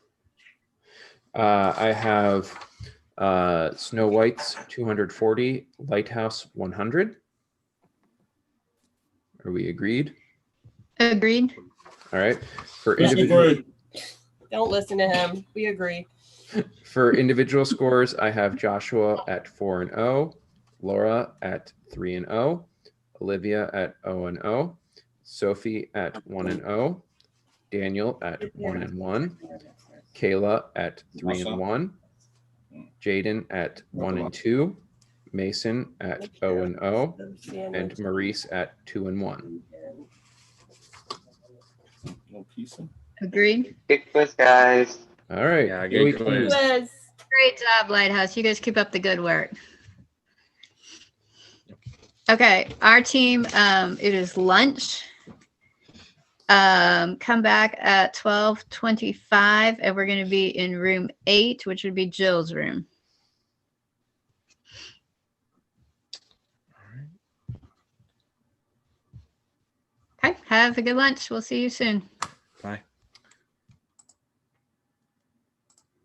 I have Snow White's 240, Lighthouse 100. Are we agreed? Agreed. All right. For Yeah, individual, don't listen to him. We agree. for individual scores, I have Joshua at 4-0, Laura at 3-0, Olivia at 0-0, Sophie at 1-0, Daniel at 1-1, Kayla at 3-1, Jaden at 1-2, Mason at 0-0, and Maurice at 2-1. Agreed. Good quiz, guys. All right. Yeah, here we good come. quiz. Great job, Lighthouse. You guys keep up the good work. Okay, our team, it is lunch. Come back at 12:25, and we're going to be in room 8, which would be Jill's room. Okay, have a good lunch. We'll see you soon.